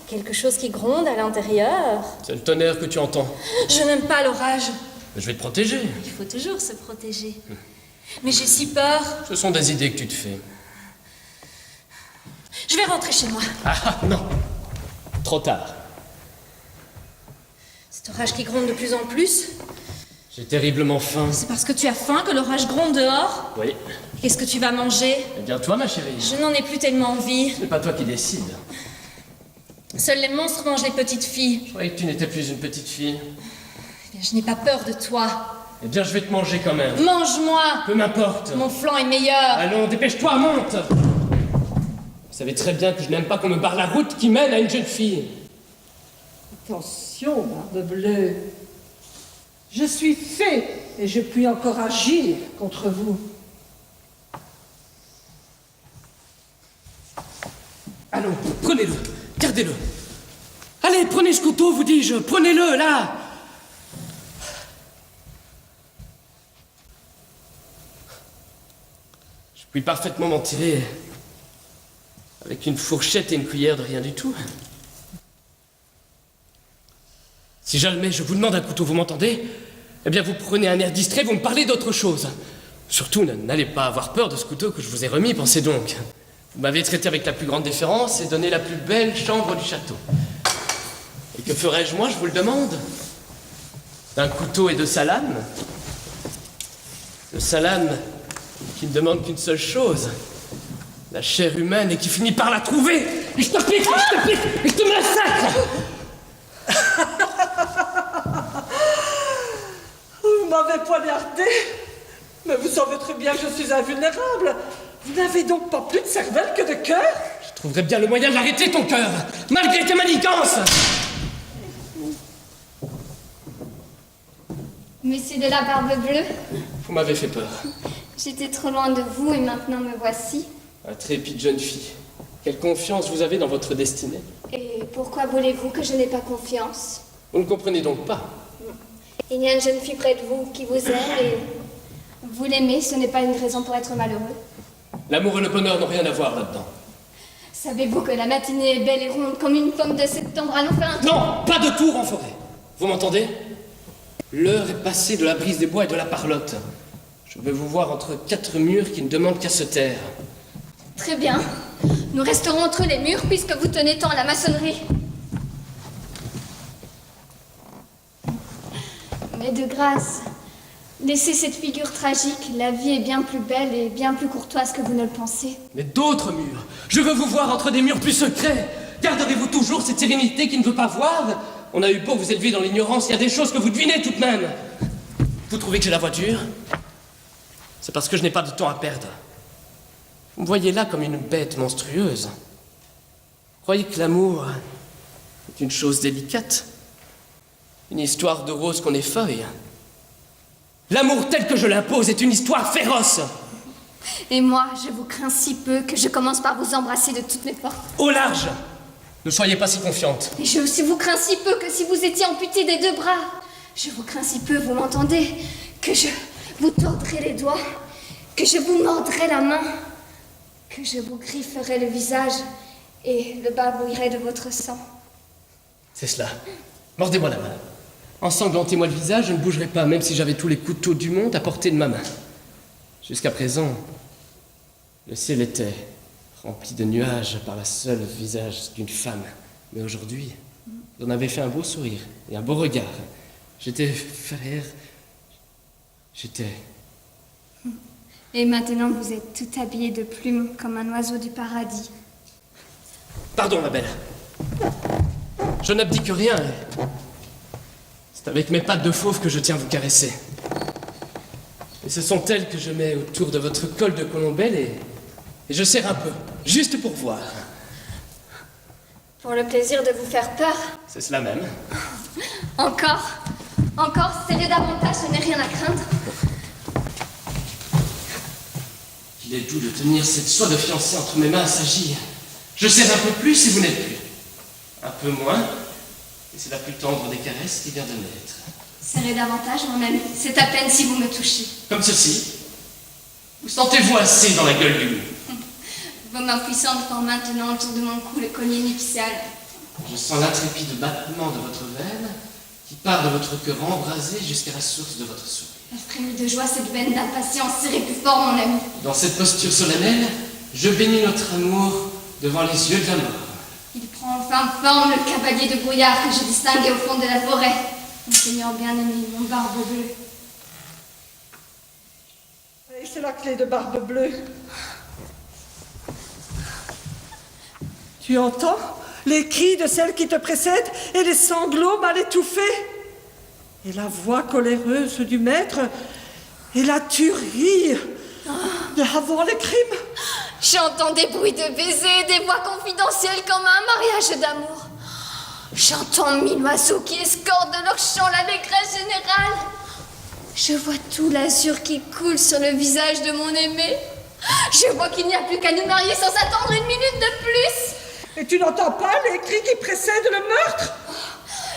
quelque chose qui gronde à l'intérieur. C'est le tonnerre que tu entends. Je n'aime pas l'orage. Je vais te protéger. Il faut toujours se protéger. Mais j'ai si peur. Ce sont des idées que tu te fais. Je vais rentrer chez moi. Ah, non. Trop tard. Cet orage qui gronde de plus en plus, J'ai terriblement faim. c'est parce que tu as faim que l'orage gronde dehors. Oui. Qu'est-ce que tu vas manger? Eh bien, toi, ma chérie. Je n'en ai plus tellement envie. Ce n'est pas toi qui décides. Seuls les monstres mangent les petites filles. Je croyais que tu n'étais plus une petite fille. Eh bien, je n'ai pas peur de toi. Eh bien, je vais te manger quand même. Mange-moi. Peu m'importe. Mon flanc est meilleur. Allons, dépêche-toi, monte. Vous savez très bien que je n'aime pas qu'on me barre la route qui mène à une jeune fille. Attention, Barbe Bleue. Je suis fée et je puis encore agir contre vous. Allons, prenez-le, gardez-le. Allez, prenez ce couteau, vous dis-je, prenez-le, là. Je puis parfaitement m'en tirer avec une fourchette et une cuillère de rien du tout. Si jamais je vous demande un couteau, vous m'entendez? Eh bien, vous prenez un air distrait, vous me parlez d'autre chose. Surtout, n'allez pas avoir peur de ce couteau que je vous ai remis, pensez donc. Vous m'avez traité avec la plus grande déférence et donné la plus belle chambre du château. Et que ferais-je moi, je vous le demande? D'un couteau et de salame? Le salame qui ne demande qu'une seule chose, la chair humaine, et qui finit par la trouver. Et je te pique, je te pique, et je te massacre. Vous m'avez poignardé. Mais vous savez très bien que je suis invulnérable. Vous n'avez donc pas plus de cervelle que de cœur? Je trouverai bien le moyen d'arrêter ton cœur, malgré tes manigances. Monsieur de la Barbe Bleue, Vous m'avez fait peur. j'étais trop loin de vous et maintenant me voici. Intrépide jeune fille, quelle confiance vous avez dans votre destinée. Et pourquoi voulez-vous que je n'ai pas confiance? Vous ne comprenez donc pas. Il y a une jeune fille près de vous qui vous aime et vous l'aimez, ce n'est pas une raison pour être malheureux. L'amour et le bonheur n'ont rien à voir là-dedans. Savez-vous que la matinée est belle et ronde comme une pomme de septembre? Allons faire un tour. Non, pas de tour en forêt. Vous m'entendez? L'heure est passée de la brise des bois et de la parlotte. Je veux vous voir entre quatre murs qui ne demandent qu'à se taire. Très bien. Nous resterons entre les murs puisque vous tenez tant à la maçonnerie. Mais de grâce, laissez cette figure tragique. La vie est bien plus belle et bien plus courtoise que vous ne le pensez. Mais d'autres murs. Je veux vous voir entre des murs plus secrets. Garderez-vous toujours cette sérénité qui ne veut pas voir? On a eu beau vous élever dans l'ignorance, il y a des choses que vous devinez tout de même. Vous trouvez que j'ai la voiture? C'est parce que je n'ai pas de temps à perdre. Vous me voyez là comme une bête monstrueuse. Croyez que l'amour est une chose délicate? Une histoire de rose qu'on effeuille? L'amour tel que je l'impose est une histoire féroce. Et moi, je vous crains si peu que je commence par vous embrasser de toutes mes forces. Au large! Ne soyez pas si confiante. Et je aussi vous crains si peu que si vous étiez amputé des deux bras. Je vous crains si peu, vous m'entendez? Que je vous tordrai les doigts, que je vous mordrai la main, que je vous grifferai le visage et le barbouillerai de votre sang. C'est cela. Mordez-moi la main. Ensanglantez-moi le visage, je ne bougerai pas, même si j'avais tous les couteaux du monde à portée de ma main. Jusqu'à présent, le ciel était rempli de nuages par la seule visage d'une femme. Mais aujourd'hui, vous en avez fait un beau sourire et un beau regard. J'étais frère. J'étais... Et maintenant, vous êtes tout habillé de plumes comme un oiseau du paradis. Pardon, ma belle. Je n'abdique rien. C'est avec mes pattes de fauve que je tiens à vous caresser. Et ce sont elles que je mets autour de votre col de colombelle et je serre un peu, juste pour voir. Pour le plaisir de vous faire peur. C'est cela même. Encore, serrez davantage, je n'ai rien à craindre. Il est doux de tenir cette soie de fiancé entre mes mains à s'agir. Je serre un peu plus et vous n'êtes plus. Un peu moins, et c'est la plus tendre des caresses qui vient de naître. Serrez davantage, mon ami. C'est à peine si vous me touchez. Comme ceci. Vous sentez-vous assez dans la gueule du loup? Vos mains puissantes font maintenant autour de mon cou le collier nuptial. Je sens l'intrépide battement de votre veine qui part de votre cœur embrasé jusqu'à la source de votre sourire. Elle frémit de joie, cette veine d'impatience. Serrez plus fort, mon ami. Dans cette posture solennelle, je bénis notre amour devant les yeux de la mort. Il prend enfin forme le cavalier de brouillard que je distinguais au fond de la forêt. Mon seigneur bien-aimé, mon barbe bleue. Et c'est la clé de Barbe Bleue. Tu entends les cris de celle qui te précède et les sanglots mal étouffés et la voix coléreuse du maître et la tuerie de avant les crimes. J'entends des bruits de baisers, des voix confidentielles comme un mariage d'amour. J'entends mille oiseaux qui escortent de leur chant l'allégresse générale. Je vois tout l'azur qui coule sur le visage de mon aimé. Je vois qu'il n'y a plus qu'à nous marier sans attendre une minute de plus. Et tu n'entends pas les cris qui précèdent le meurtre?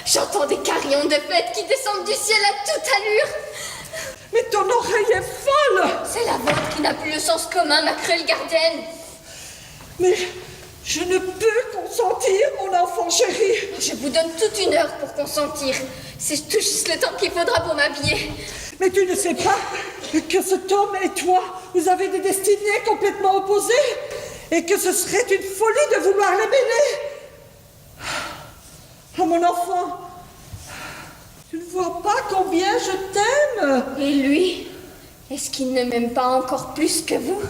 J'entends des carillons de fête qui descendent du ciel à toute allure. Mais ton oreille est folle! C'est la vôtre qui n'a plus le sens commun, ma cruelle gardienne. Mais je ne peux consentir, mon enfant chéri. Je vous donne toute une heure pour consentir. C'est tout juste le temps qu'il faudra pour m'habiller. Mais tu ne sais pas que cet homme et toi, vous avez des destinées complètement opposées. et que ce serait une folie de vouloir les mêler. Oh mon enfant, tu ne vois pas combien je t'aime. Et lui, est-ce qu'il ne m'aime pas encore plus que vous?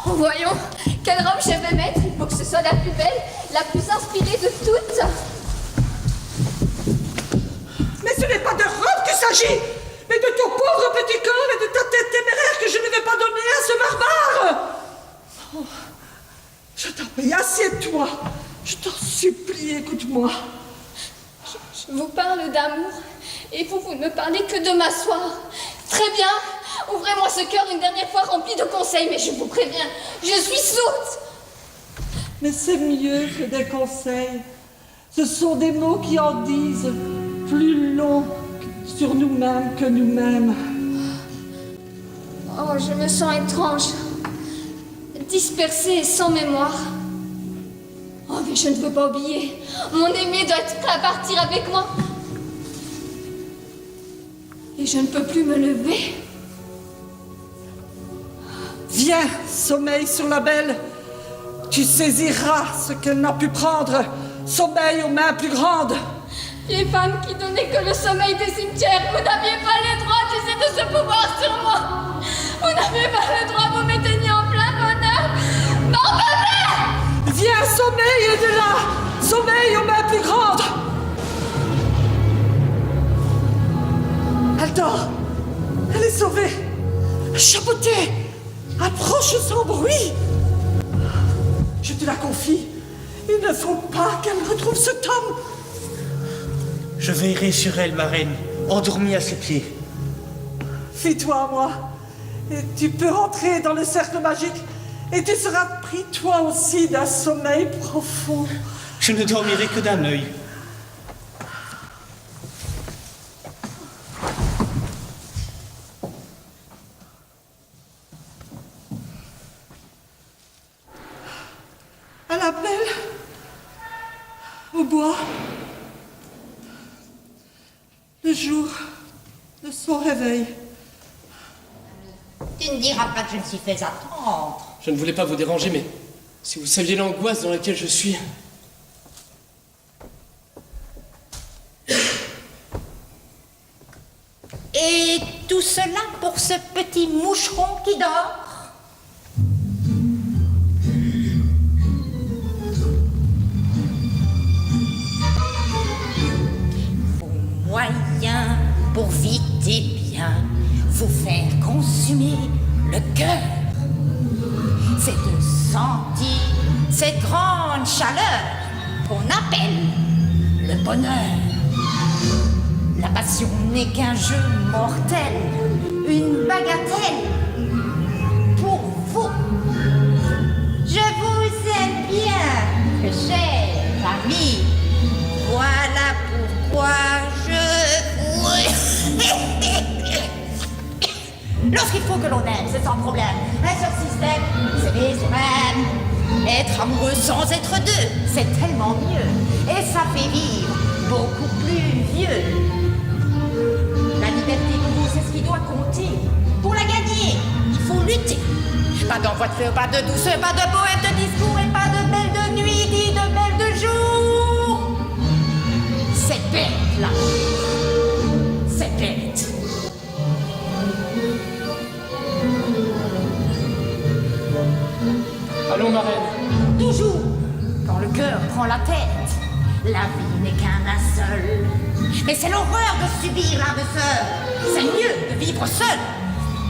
Oh, voyons, quelle robe je vais mettre? Il faut que ce soit la plus belle, la plus inspirée de toutes. Mais ce n'est pas de robe qu'il s'agit, mais de ton pauvre petit corps et de ta tête téméraire que je ne vais pas donner à ce barbare. Oh, je t'en prie, assieds-toi. Je t'en supplie, écoute-moi. Je vous parle d'amour, et vous ne me parlez que de m'asseoir. Très bien, ouvrez-moi ce cœur une dernière fois rempli de conseils, mais je vous préviens, je suis sourde. Mais c'est mieux que des conseils. Ce sont des mots qui en disent plus long sur nous-mêmes que nous-mêmes. Oh, je me sens étrange, dispersée et sans mémoire. Oh, mais je ne veux pas oublier. Mon aimé doit être prêt à partir avec moi. Et je ne peux plus me lever. Viens, sommeil sur la belle. Tu saisiras ce qu'elle n'a pu prendre. Sommeil aux mains plus grandes. Les femmes qui donnaient que le sommeil des cimetières, vous n'aviez pas le droit, tu sais, de ce pouvoir sur moi. Vous n'avez pas le droit, vous m'éteignez en plein bonheur. Non, bébé! Viens, sommeil, et de là. Sommeil aux mains plus grandes. Elle dort. Elle est sauvée. Chapeauté. Approche sans bruit. Je te la confie. Il ne faut pas qu'elle retrouve cet homme. Je veillerai sur elle, ma reine, endormie à ses pieds. Fie-toi à moi. Et tu peux rentrer dans le cercle magique et tu seras pris toi aussi d'un sommeil profond. Je ne dormirai que d'un œil. À la belle, au bois, le jour de son réveil. Tu ne diras pas que je me suis fait attendre. Je ne voulais pas vous déranger, mais si vous saviez l'angoisse dans laquelle je suis. Et tout cela pour ce petit moucheron qui dort? Vos moyens pour vite et bien vous faire consumer le cœur, c'est de sentir cette grande chaleur qu'on appelle le bonheur. La passion n'est qu'un jeu mortel, une bagatelle pour vous. Je vous aime bien, cher ami. Voilà pourquoi je vous... Lorsqu'il faut que l'on aime, c'est sans problème. Un seul système, s'aimer soi-même. Être amoureux sans être deux, c'est tellement mieux. Et ça fait vivre beaucoup plus vieux. La liberté pour vous, c'est ce qui doit compter. Pour la gagner, il faut lutter. Pas d'envoi de feu, pas de douceur, pas de poète de discours et pas de belles de nuit, ni de belles de jour. C'est bête, là. C'est bête. Allons, ma reine. Toujours, quand le cœur prend la tête, la vie n'est qu'un linceul. Mais c'est l'horreur de subir l'un de seul. C'est mieux de vivre seul.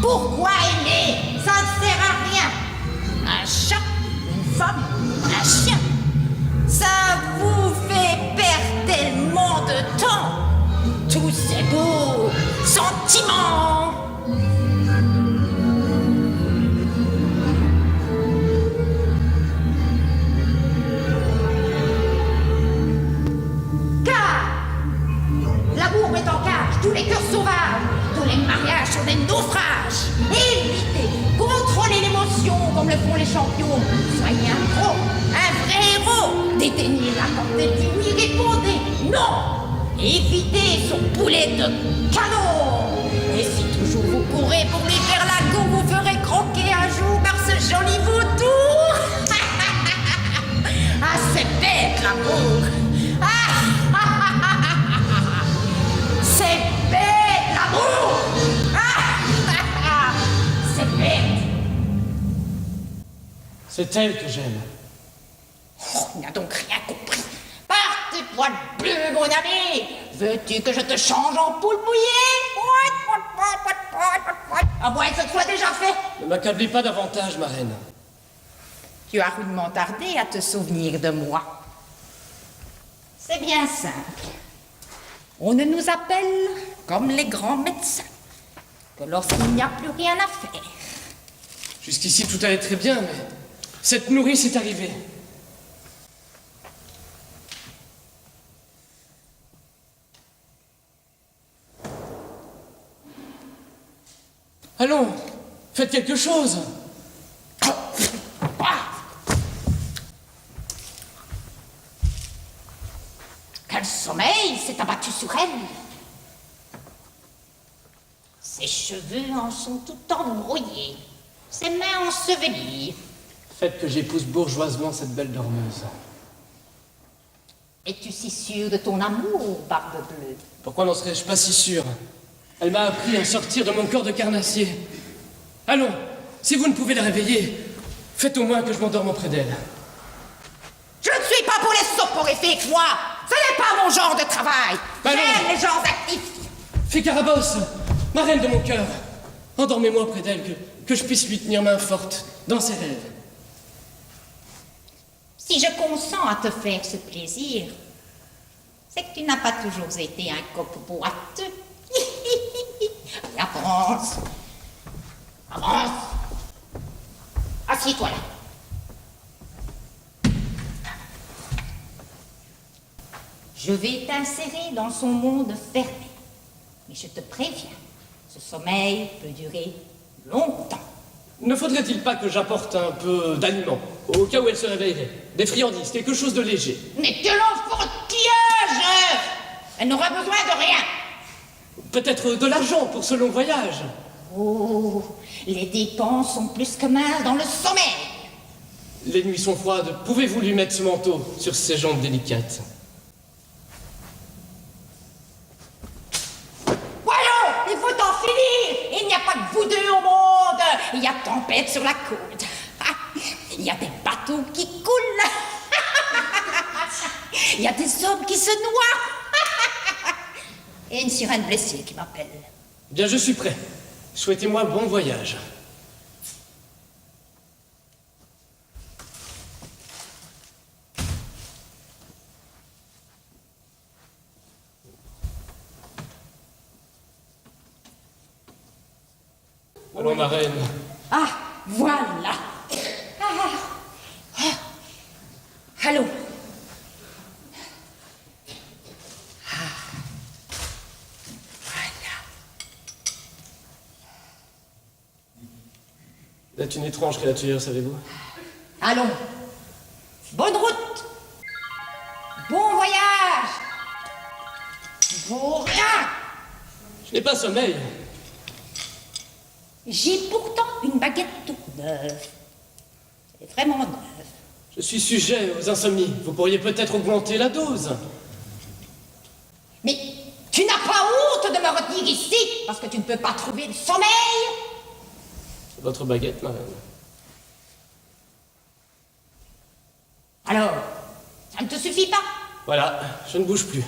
Pourquoi aimer? Ça ne sert à rien. Un chat, une femme, un chien. Ça vous fait perdre tellement de temps. Tous ces beaux sentiments. L'amour met en cage tous les cœurs sauvages, tous les mariages sont des naufrages. Évitez, contrôlez l'émotion comme le font les champions. Soyez un pro, un vrai héros. Déteignez la tête et oui, répondez non. Évitez son boulet de canon. Et si toujours vous courez pour lui faire la cour, vous ferez croquer un jour par ce joli vautour. C'est elle que j'aime. Oh, il n'a donc rien compris. Par tes poils bleus, mon ami, veux-tu que je te change en poule mouillée? À moins que ce soit déjà fait. Ne m'accablez pas davantage, ma reine. Tu as rudement tardé à te souvenir de moi. C'est bien simple. On ne nous appelle, comme les grands médecins, que lorsqu'il n'y a plus rien à faire. Jusqu'ici, tout allait très bien, mais cette nourrice est arrivée. Allons, faites quelque chose. Quel sommeil s'est abattu sur elle. Ses cheveux en sont tout embrouillés, ses mains ensevelies. Faites que j'épouse bourgeoisement cette belle dormeuse. Es-tu si sûr de ton amour, Barbe Bleue? Pourquoi n'en serais-je pas si sûr? Elle m'a appris à sortir de mon corps de carnassier. Allons, si vous ne pouvez la réveiller, faites au moins que je m'endorme auprès d'elle. Je ne suis pas pour les soporifiques, moi. Ce n'est pas mon genre de travail. Bah non. J'aime les gens actifs. Fée Carabosse, ma reine de mon cœur, endormez-moi auprès d'elle, que je puisse lui tenir main forte dans ses rêves. Si je consens à te faire ce plaisir, c'est que tu n'as pas toujours été un coq boiteux. Avance. Avance. Assieds-toi là. Je vais t'insérer dans son monde fermé. Mais je te préviens, ce sommeil peut durer longtemps. Ne faudrait-il pas que j'apporte un peu d'aliments, au cas où elle se réveillerait? Des friandises, quelque chose de léger. Mais quel enfantillage! Elle n'aura besoin de rien. Peut-être de l'argent pour ce long voyage. Oh, les dépenses sont plus que minces dans le sommeil. Les nuits sont froides, pouvez-vous lui mettre ce manteau sur ses jambes délicates? Voyons, il faut en finir. Il n'y a pas que vous deux au monde. Il y a tempête sur la côte. Ah, il y a des bateaux qui coulent. Il y a des hommes qui se noient. Et une sirène blessée qui m'appelle. Bien, je suis prêt. Souhaitez-moi bon voyage. Allons, ma reine. Ah, voilà. Allô. Vous êtes une étrange créature, savez-vous? Allons. Bonne route. Bon voyage. Pour rien. Je n'ai pas sommeil. J'ai pourtant une baguette toute neuve. C'est vraiment neuve. Je suis sujet aux insomnies. Vous pourriez peut-être augmenter la dose. Mais tu n'as pas honte de me retenir ici parce que tu ne peux pas trouver de sommeil? C'est votre baguette, ma reine. Alors, ça ne te suffit pas? Voilà, je ne bouge plus.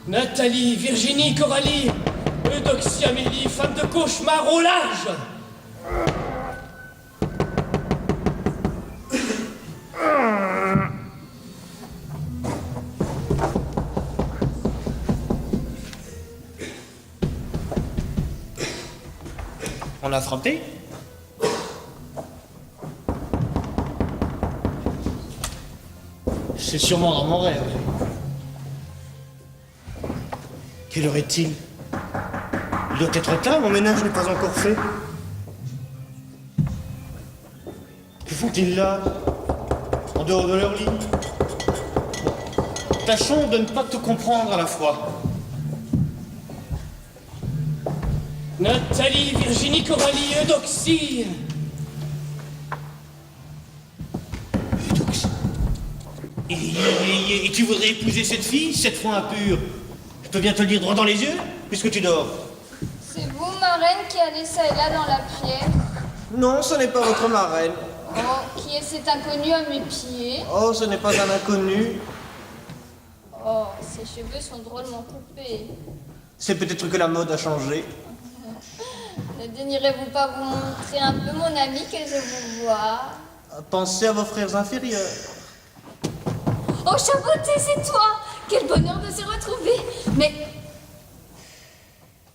Nathalie, Virginie, Coralie, Eudoxie, Amélie, femme de cauchemar au large. On a frappé? C'est sûrement dans mon rêve. Quelle heure est-il? Il doit être tard, mon ménage n'est pas encore fait. Que font-ils là? En dehors de leur lit? Tâchons de ne pas tout comprendre à la fois. Nathalie, Virginie, Coralie, Eudoxie. Et tu voudrais épouser cette fille, cette fois impure? Je peux bien te le dire droit dans les yeux, puisque tu dors. C'est vous, marraine, qui allez ça et là dans la pierre. Non, ce n'est pas votre marraine. Oh, qui est cet inconnu à mes pieds? Oh, ce n'est pas un inconnu. Oh, ses cheveux sont drôlement coupés. C'est peut-être que la mode a changé. Ne daignerez-vous pas vous montrer un peu, mon ami, que je vous vois? Pensez à vos frères inférieurs. Oh, Chaboté, c'est toi! Quel bonheur de se retrouver! Mais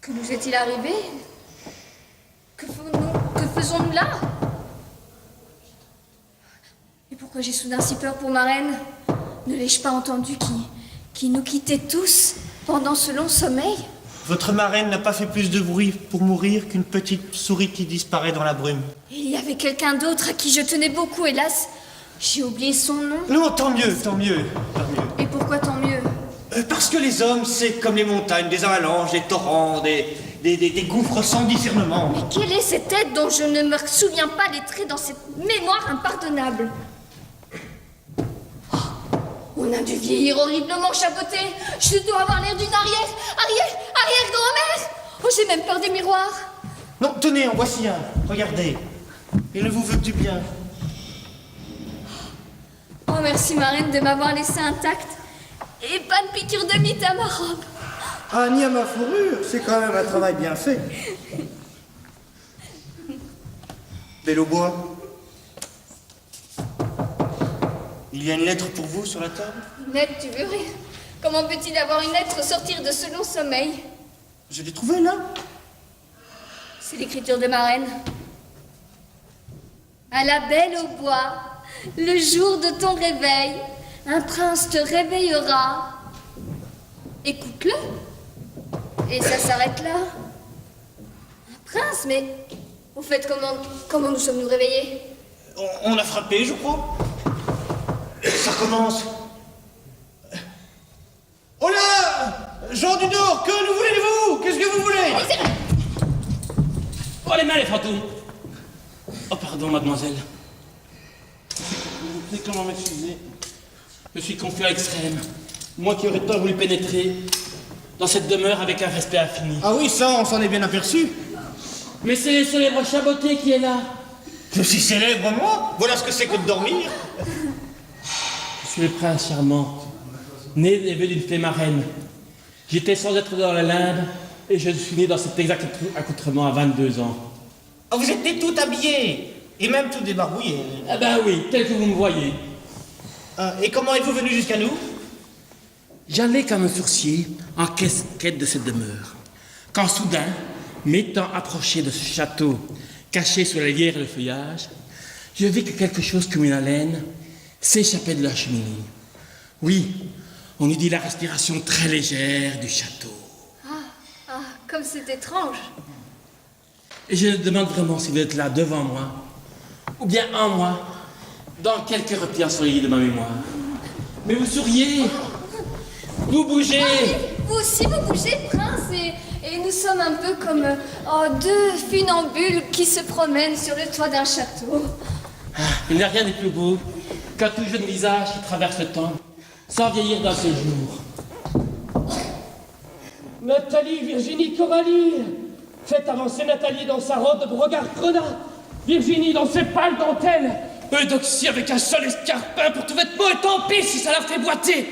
que nous est-il arrivé? Que faisons-nous là? Et pourquoi j'ai soudain si peur pour ma reine? Ne l'ai-je pas entendu qui nous quittait tous pendant ce long sommeil? Votre marraine n'a pas fait plus de bruit pour mourir qu'une petite souris qui disparaît dans la brume. Il y avait quelqu'un d'autre à qui je tenais beaucoup, hélas. J'ai oublié son nom. Non, tant mieux, tant mieux, tant mieux. Et pourquoi tant mieux? Parce que les hommes, c'est comme les montagnes, des avalanches, des torrents, des gouffres sans discernement. Mais quelle est cette tête dont je ne me souviens pas les traits dans cette mémoire impardonnable? Oh, on a dû vieillir horriblement, Chaboté. Je dois avoir l'air d'une arrière-grand-mère. Oh, j'ai même peur des miroirs. Non, tenez, en voici un. Regardez. Il ne vous veut que du bien. Oh, merci, marraine, de m'avoir laissé intacte. Et pas de piqûre de mythe à ma robe. Ah, ni à ma fourrure, c'est quand même un travail bien fait. Belle au bois. Il y a une lettre pour vous sur la table? Une lettre, tu veux rire? Comment peut-il avoir une lettre sortir de ce long sommeil? Je l'ai trouvée là. C'est l'écriture de ma reine. À la belle au bois, le jour de ton réveil, un prince te réveillera. Écoute-le. Et ça s'arrête là. Un prince, mais au fait, comment nous sommes-nous réveillés? On a frappé, je crois. Ça commence. Oh là! Jean du Nord, que nous voulez de vous? Qu'est-ce que vous voulez? Oh, les mains, les fantômes. Oh, pardon, mademoiselle. Vous savez comment m'excuser? Je suis confus à l'extrême. Moi qui aurais tant voulu pénétrer dans cette demeure avec un respect infini. Ah oui, ça, on s'en est bien aperçu. Mais c'est le célèbre Chaboté qui est là. Je suis célèbre, moi? Voilà ce que c'est que de dormir. Je suis le prince charmant, né et élevé d'une fée marraine. J'étais sans être dans la linde et je suis né dans cet exact accoutrement à 22 ans. Ah, vous êtes né tout habillé et même tout débarbouillé. Ah ben oui, tel que vous me voyez. Ah, et comment êtes-vous venu jusqu'à nous? J'allais comme un sourcier en quête de cette demeure, quand soudain, m'étant approché de ce château, caché sous la lierre et le feuillage, je vis que quelque chose comme une haleine s'échappait de la cheminée. Oui, on eût dit la respiration très légère du château. Ah, comme c'est étrange. Et je me demande vraiment si vous êtes là devant moi, ou bien en moi, dans quelques replis ensoleillés de ma mémoire. Mais vous souriez, vous bougez. Ah oui, vous aussi vous bougez, prince, et nous sommes un peu comme deux funambules qui se promènent sur le toit d'un château. Ah, il n'y a rien de plus beau qu'un tout jeune visage qui traverse le temps, sans vieillir d'un seul jour. Nathalie, Virginie, Coralie! Faites avancer Nathalie dans sa robe de brocart grenat! Virginie dans ses pâles dentelles! Eudoxie avec un seul escarpin pour tout vêtement, et tant pis si ça la fait boiter!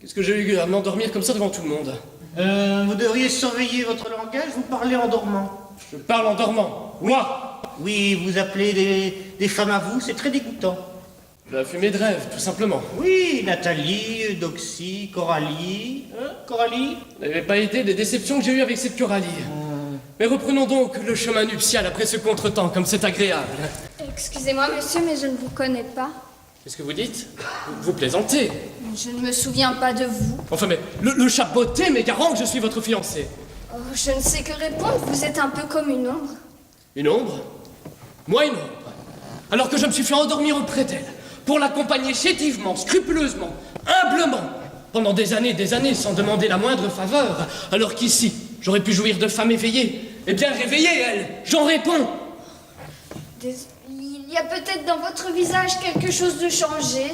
Qu'est-ce que j'ai eu à m'endormir comme ça devant tout le monde? Vous devriez surveiller votre langage, vous parlez en dormant. Je parle en dormant. Moi! Oui, vous appelez des femmes à vous, c'est très dégoûtant. La fumée de rêve, tout simplement. Oui, Nathalie, Eudoxie, Coralie. Hein, Coralie? Vous n'avez pas été des déceptions que j'ai eues avec cette Coralie. Mais reprenons donc le chemin nuptial après ce contretemps, comme c'est agréable. Excusez-moi, monsieur, mais je ne vous connais pas. Qu'est-ce que vous dites? Vous plaisantez. Je ne me souviens pas de vous. Enfin, mais le Chaboté m'est garant que je suis votre fiancé. Oh, je ne sais que répondre, vous êtes un peu comme une ombre. Une ombre? Moi, une ombre. Alors que je me suis fait endormir auprès d'elle, pour l'accompagner chétivement, scrupuleusement, humblement, pendant des années, sans demander la moindre faveur, alors qu'ici, J'aurais pu jouir de femme éveillée. Eh bien, réveillée, elle. J'en réponds. Il y a peut-être dans votre visage quelque chose de changé.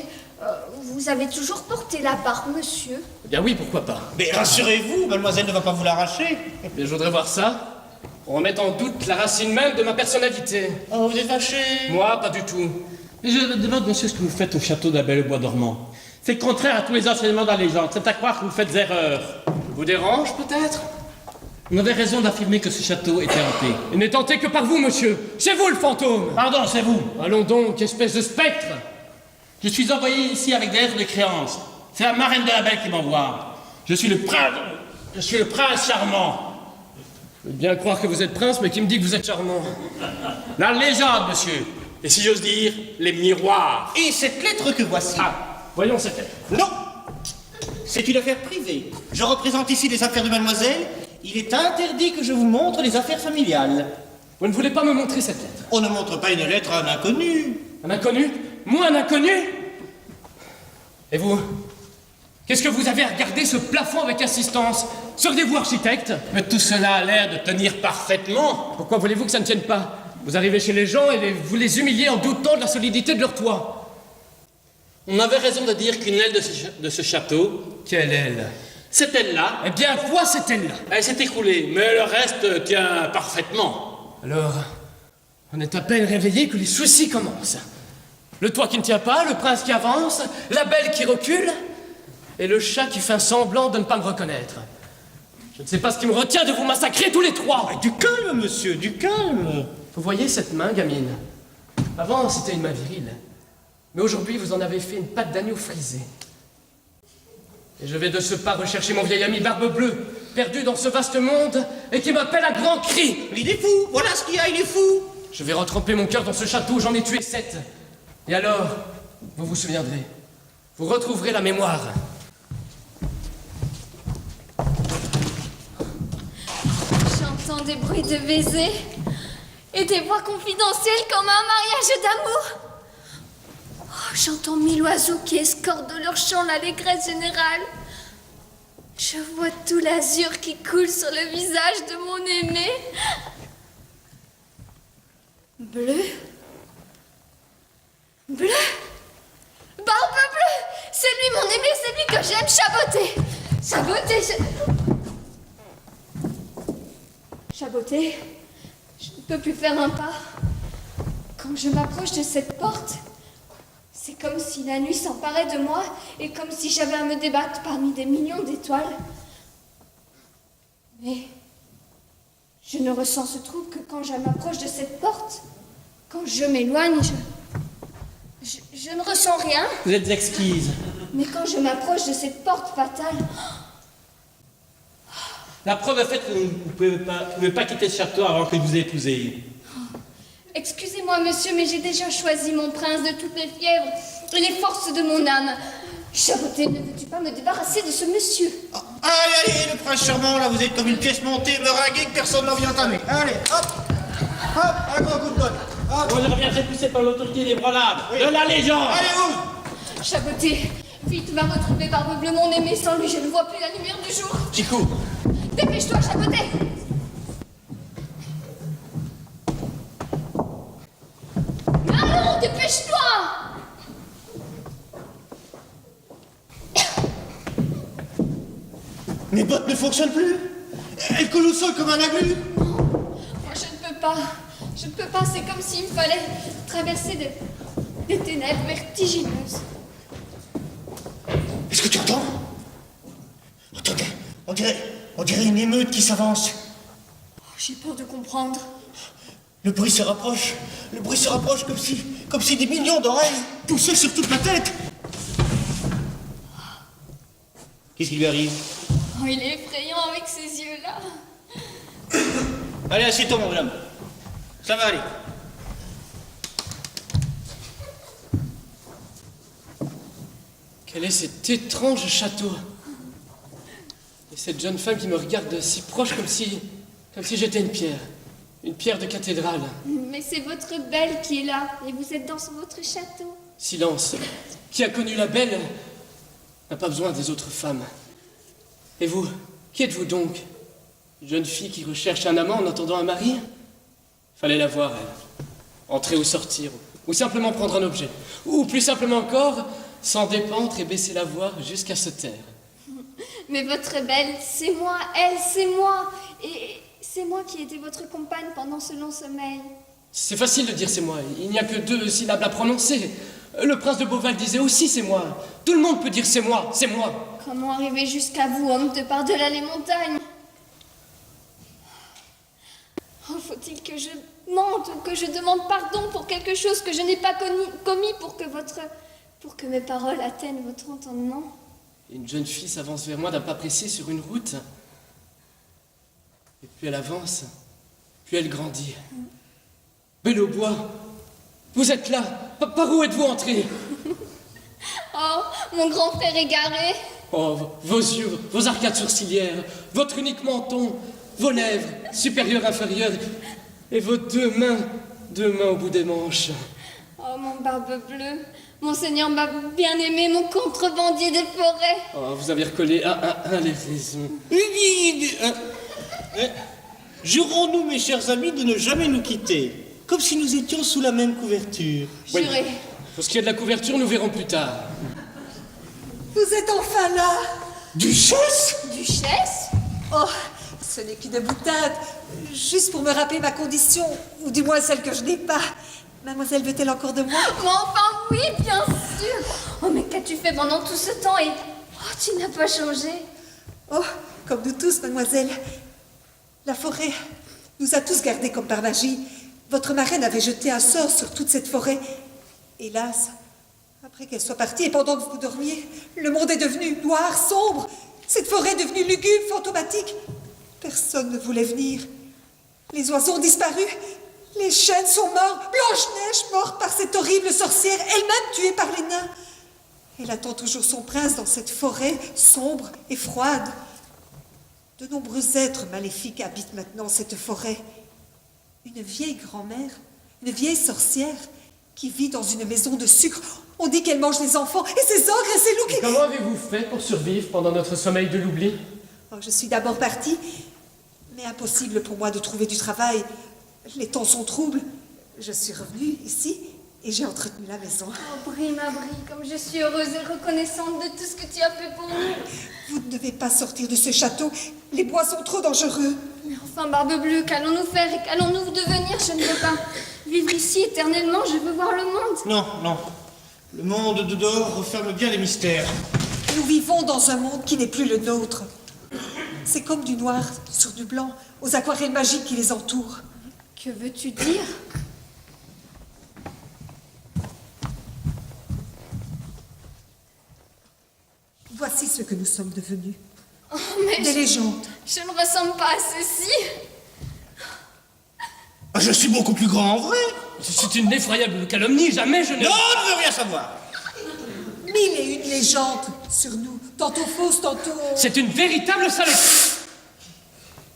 Vous avez toujours porté la barbe, monsieur. Eh bien oui, pourquoi pas. Mais rassurez-vous, mademoiselle ne va pas vous l'arracher. Mais je voudrais voir ça, pour remettre en doute la racine même de ma personnalité. Oh, vous êtes fâché? Moi, pas du tout. Mais je me demande, monsieur, ce que vous faites au château d'Abel au bois dormant. C'est contraire à tous les enseignements de la légende. C'est à croire que vous faites erreur. Je vous dérange, peut-être? On avait raison d'affirmer que ce château était hanté. Il n'est tenté que par vous, monsieur. C'est vous le fantôme. Pardon, c'est vous. Allons donc, espèce de spectre. Je suis envoyé ici avec des lettres de créance. C'est la marraine de la Belle qui m'envoie. Je suis le prince charmant. Je veux bien croire que vous êtes prince, mais qui me dit que vous êtes charmant? La légende, monsieur. Et si j'ose dire, les miroirs. Et cette lettre que voici? Ah, voyons cette lettre. Non! C'est une affaire privée. Je représente ici les affaires de mademoiselle. Il est interdit que je vous montre les affaires familiales. Vous ne voulez pas me montrer cette lettre? On ne montre pas une lettre à un inconnu. Un inconnu? Moi, un inconnu? Et vous? Qu'est-ce que vous avez à regarder ce plafond avec insistance? Seriez-vous architecte? Mais tout cela a l'air de tenir parfaitement. Pourquoi voulez-vous que ça ne tienne pas? Vous arrivez chez les gens et vous les humiliez en doutant de la solidité de leur toit. On avait raison de dire qu'une aile de ce château... Quelle aile? Cette aile-là... Eh bien, vois cette aile-là. Elle s'est écroulée, mais le reste tient parfaitement. Alors, on est à peine réveillé que les soucis commencent. Le toit qui ne tient pas, le prince qui avance, la belle qui recule, et le chat qui fait semblant de ne pas me reconnaître. Je ne sais pas ce qui me retient de vous massacrer tous les trois. Du calme, monsieur, du calme. Vous voyez cette main, gamine? Avant, c'était une main virile. Mais aujourd'hui, vous en avez fait une patte d'agneau frisée. Et je vais de ce pas rechercher mon vieil ami Barbe Bleue, perdu dans ce vaste monde, et qui m'appelle à grands cris. Mais il est fou, voilà ce qu'il y a, il est fou. Je vais retremper mon cœur dans ce château où j'en ai tué 7. Et alors, vous vous souviendrez. Vous retrouverez la mémoire. J'entends des bruits de baisers et des voix confidentielles comme un mariage d'amour. Oh, j'entends 1000 oiseaux qui escortent de leur chant l'allégresse générale. Je vois tout l'azur qui coule sur le visage de mon aimé. Bleu. Bleu. Barbe Bleue. C'est lui mon aimé, c'est lui que j'aime. Chaboté. Chaboté. Chaboté. Je ne peux plus faire un pas. Quand je m'approche de cette porte, c'est comme si la nuit s'emparait de moi et comme si j'avais à me débattre parmi des millions d'étoiles. Mais je ne ressens ce trouble que quand je m'approche de cette porte. Quand je m'éloigne, je ne ressens rien. Vous êtes exquise. Mais quand je m'approche de cette porte fatale... La preuve est faite que vous ne pouvez pas quitter ce château avant que vous épousez. Excusez-moi, monsieur, mais j'ai déjà choisi mon prince de toutes les fièvres et les forces de mon âme. Chaboté, ne veux-tu pas me débarrasser de ce monsieur? Allez, allez, le prince charmant, là, vous êtes comme une pièce montée, me raguer que personne n'en vient entamer. Allez, hop, hop, un grand coup de bonne. Hop. Moi, je reviendrai poussé par l'autorité des branlades. Oui. De la légende. Allez, vous. Chaboté, vite, va retrouver Barbe Bleue, mon aimé. Sans lui, je ne vois plus la lumière du jour. Chico. Dépêche-toi, Chaboté. Allons, dépêche-toi. Mes bottes ne fonctionnent plus. Elles collent au sol comme un aglu. Moi, je ne peux pas. Je ne peux pas. C'est comme s'il me fallait traverser des ténèbres vertigineuses. Est-ce que tu entends? Attendez, on dirait une émeute qui s'avance. Oh, j'ai peur de comprendre. Le bruit se rapproche. Le bruit se rapproche comme si des millions d'oreilles poussaient sur toute ma tête. Qu'est-ce qui lui arrive? Oh, il est effrayant avec ses yeux-là. Allez, assieds-toi, mon bonhomme. Ça va aller. Quel est cet étrange château? Et cette jeune femme qui me regarde de si proche comme si j'étais une pierre de cathédrale. Mais c'est votre belle qui est là, et vous êtes dans votre château. Silence. Qui a connu la belle n'a pas besoin des autres femmes. Et vous, qui êtes-vous donc? Une jeune fille qui recherche un amant en attendant un mari? Fallait la voir, elle. Entrer ou sortir, ou simplement prendre un objet. Ou plus simplement encore, s'en dépendre et baisser la voix jusqu'à se taire. Mais votre belle, c'est moi, elle, c'est moi. Et c'est moi qui étais votre compagne pendant ce long sommeil. C'est facile de dire c'est moi, il n'y a que 2 syllabes à prononcer. Le prince de Beauval disait aussi c'est moi. Tout le monde peut dire c'est moi, c'est moi. Comment arriver jusqu'à vous, homme de par-delà les montagnes? Oh, faut-il que je mente ou que je demande pardon pour quelque chose que je n'ai pas commis pour que mes paroles atteignent votre entendement? Une jeune fille s'avance vers moi d'un pas pressé sur une route. Et plus elle avance, plus elle grandit. Belle au bois, vous êtes là. Par où êtes-vous entré? Oh, mon grand frère égaré. Oh, vos yeux, vos arcades sourcilières, votre unique menton, vos lèvres, supérieures, inférieures, et vos 2 mains au bout des manches. Oh, mon barbe bleue, mon seigneur m'a bien aimé, mon contrebandier des forêts. Oh, vous avez recollé les raisons. Jurons-nous, mes chers amis, de ne jamais nous quitter, comme si nous étions sous la même couverture. Oui. Jurez. Pour ce qui est de la couverture, nous verrons plus tard. Vous êtes enfin là. Duchesse? Duchesse? Oh, ce n'est qu'une boutade, juste pour me rappeler ma condition, ou du moins celle que je n'ai pas. Mademoiselle veut-elle encore de moi? Mais enfin, oui, bien sûr. Oh, mais qu'as-tu fait pendant tout ce temps et... Oh, tu n'as pas changé. Oh, comme nous tous, mademoiselle. La forêt nous a tous gardés comme par magie. Votre marraine avait jeté un sort sur toute cette forêt. Hélas, après qu'elle soit partie et pendant que vous dormiez, le monde est devenu noir, sombre. Cette forêt est devenue lugubre, fantomatique. Personne ne voulait venir. Les oiseaux ont disparu. Les chênes sont morts. Blanche-Neige, morte par cette horrible sorcière, elle-même tuée par les nains. Elle attend toujours son prince dans cette forêt sombre et froide. De nombreux êtres maléfiques habitent maintenant cette forêt. Une vieille grand-mère, une vieille sorcière qui vit dans une maison de sucre. On dit qu'elle mange les enfants et ces ogres et ces loups qui... Comment avez-vous fait pour survivre pendant notre sommeil de l'oubli? Oh, je suis d'abord partie, mais impossible pour moi de trouver du travail. Les temps sont troubles. Je suis revenue ici et j'ai entretenu la maison. Oh, Brie, ma Brie, comme je suis heureuse et reconnaissante de tout ce que tu as fait pour nous. Vous ne devez pas sortir de ce château. Les bois sont trop dangereux. Mais enfin, Barbe Bleue, qu'allons-nous faire et qu'allons-nous devenir? Je ne veux pas vivre ici éternellement, je veux voir le monde. Non, non. Le monde de dehors referme bien les mystères. Nous vivons dans un monde qui n'est plus le nôtre. C'est comme du noir sur du blanc, aux aquarelles magiques qui les entourent. Que veux-tu dire? Voici ce que nous sommes devenus. Oh, mais Des légendes. je ne ressemble pas à ceci. Je suis beaucoup plus grand en vrai. C'est une effroyable calomnie, jamais je ne... Non, on ne veut rien savoir. 1001 légendes sur nous, tantôt fausses, tantôt... C'est une véritable saloperie.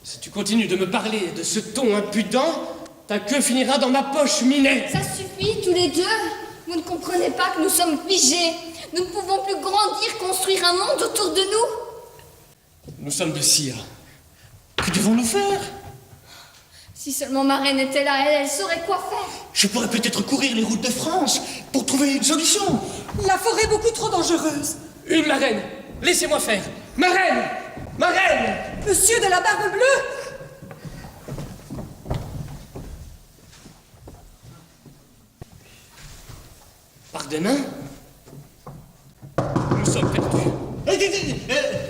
Si tu continues de me parler de ce ton impudent, ta queue finira dans ma poche, Minet. Ça suffit, tous les deux. Vous ne comprenez pas que nous sommes figés. Nous ne pouvons plus grandir, construire un monde autour de nous. Nous sommes de cire. Que devons-nous faire? Si seulement ma reine était là, elle saurait quoi faire. Je pourrais peut-être courir les routes de France pour trouver une solution. La forêt est beaucoup trop dangereuse. Une marraine. Laissez-moi faire. Marraine. Marraine. Monsieur de la Barbe Bleue! Par demain, nous sommes perdus.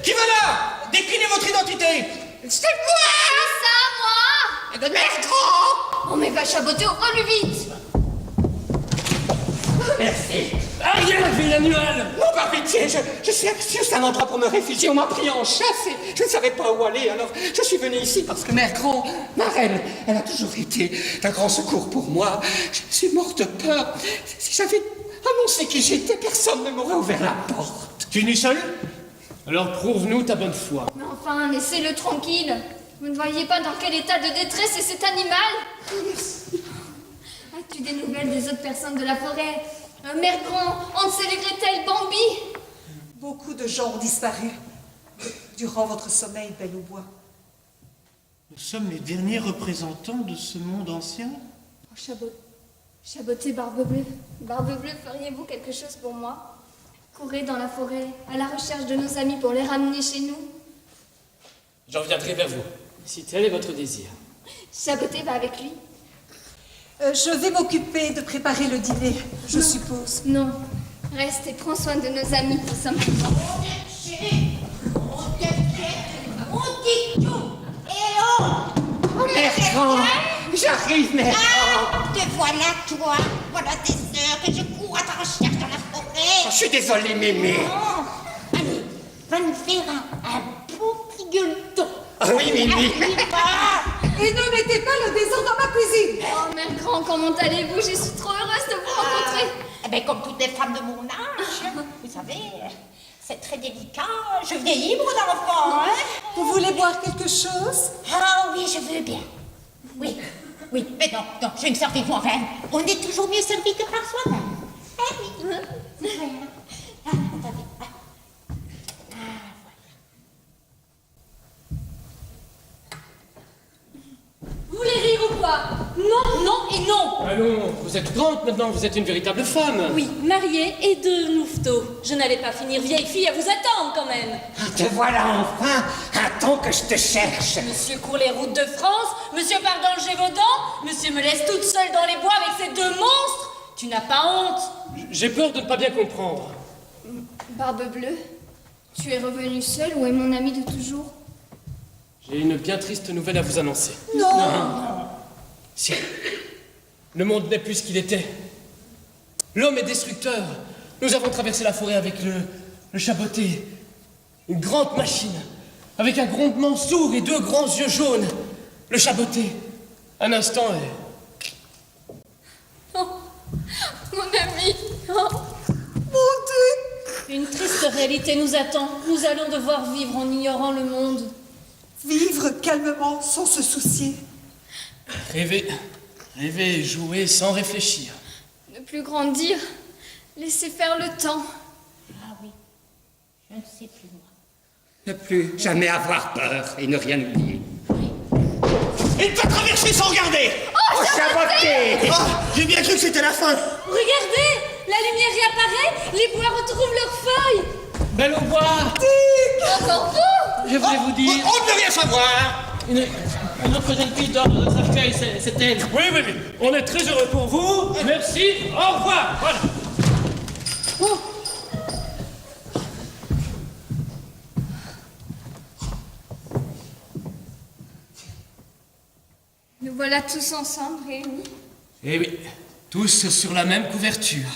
Qui va là? Déclinez votre identité. C'est moi! C'est ça, moi! De merde grand! Oh, mais va chaboter au plus vite! Merci. Ariel, vilain annuel. Non, par pitié, je suis juste un endroit pour me réfugier. On m'a pris en chasse et je ne savais pas où aller. Alors, je suis venu ici parce que Mère Grand, ma reine, elle a toujours été d'un grand secours pour moi. Je suis morte de peur. Si j'avais annoncé qui j'étais, personne ne m'aurait ouvert la porte. Tu es venu seul? Alors prouve-nous ta bonne foi. Mais enfin, laissez-le tranquille. Vous ne voyez pas dans quel état de détresse est cet animal? As-tu des nouvelles des autres personnes de la forêt? Mère Grand, Hansel et Gretel, Bambi? Beaucoup de gens ont disparu durant votre sommeil, Belle au bois. Nous sommes les derniers représentants de ce monde ancien. Oh, Chaboté, Barbe Bleue, feriez-vous quelque chose pour moi? Courez dans la forêt, à la recherche de nos amis pour les ramener chez nous. J'en viendrai vers vous, si tel est votre désir. Chaboté va avec lui. Je vais m'occuper de préparer le dîner, je suppose. Non, reste et prends soin de nos amis, tout simplement. On dit tout. Et oh! Bertrand, j'arrive, mais... Te voilà, toi. Voilà tes sœurs que je cours à ta recherche dans la forêt. Je suis désolé, mémé. Oh, allez, va nous faire un beau petit gueuleton. Oui, mémé. Et ne mettez pas le désordre dans ma cuisine. Oh, mère grand, comment allez-vous? Je suis trop heureuse de vous rencontrer. Eh bien, comme toutes les femmes de mon âge, vous savez, c'est très délicat. Je vieillis, mon enfant, hein? Vous voulez boire quelque chose? Ah oui, je veux bien. Oui, mais non, je ne servis moi-même. On est toujours mieux servi que par soi-même. Eh oui. C'est vrai, hein? Ah, attendez. Vous voulez rire ou quoi? Non, non et non. Allons, vous êtes grande maintenant, vous êtes une véritable femme. Oui, mariée et deux louveteaux. Je n'allais pas finir vieille fille à vous attendre quand même. Te voilà enfin. Attends que je te cherche. Monsieur court les routes de France, monsieur part dans le Gévaudan, monsieur me laisse toute seule dans les bois avec ces deux monstres. Tu n'as pas honte? J'ai peur de ne pas bien comprendre. Barbe Bleue, tu es revenue seule ou est mon ami de toujours? J'ai une bien triste nouvelle à vous annoncer. Non. Si. Le monde n'est plus ce qu'il était. L'homme est destructeur. Nous avons traversé la forêt avec le chaboté. Une grande machine, avec un grondement sourd et deux grands yeux jaunes. Le chaboté, un instant, Oh, mon ami. Oh. Une triste réalité nous attend. Nous allons devoir vivre en ignorant le monde. Vivre calmement, sans se soucier. rêver et jouer sans réfléchir. Ne plus grandir, laisser faire le temps. Ah oui, je ne sais plus moi. Ne plus jamais avoir peur et ne rien oublier. Il peut traverser sans regarder. Oh, chaboté! J'ai bien cru que c'était la fin. Regardez, la lumière réapparaît, les bois retrouvent leurs feuilles. Belle au bois. Encore vous? Je voulais vous dire... On ne veut rien savoir. Une autre jeune fille dort dans notre cercueil, c'est elle. Oui. On est très heureux pour vous. Merci. Au revoir. Voilà. Nous voilà tous ensemble réunis. Eh oui, tous sur la même couverture.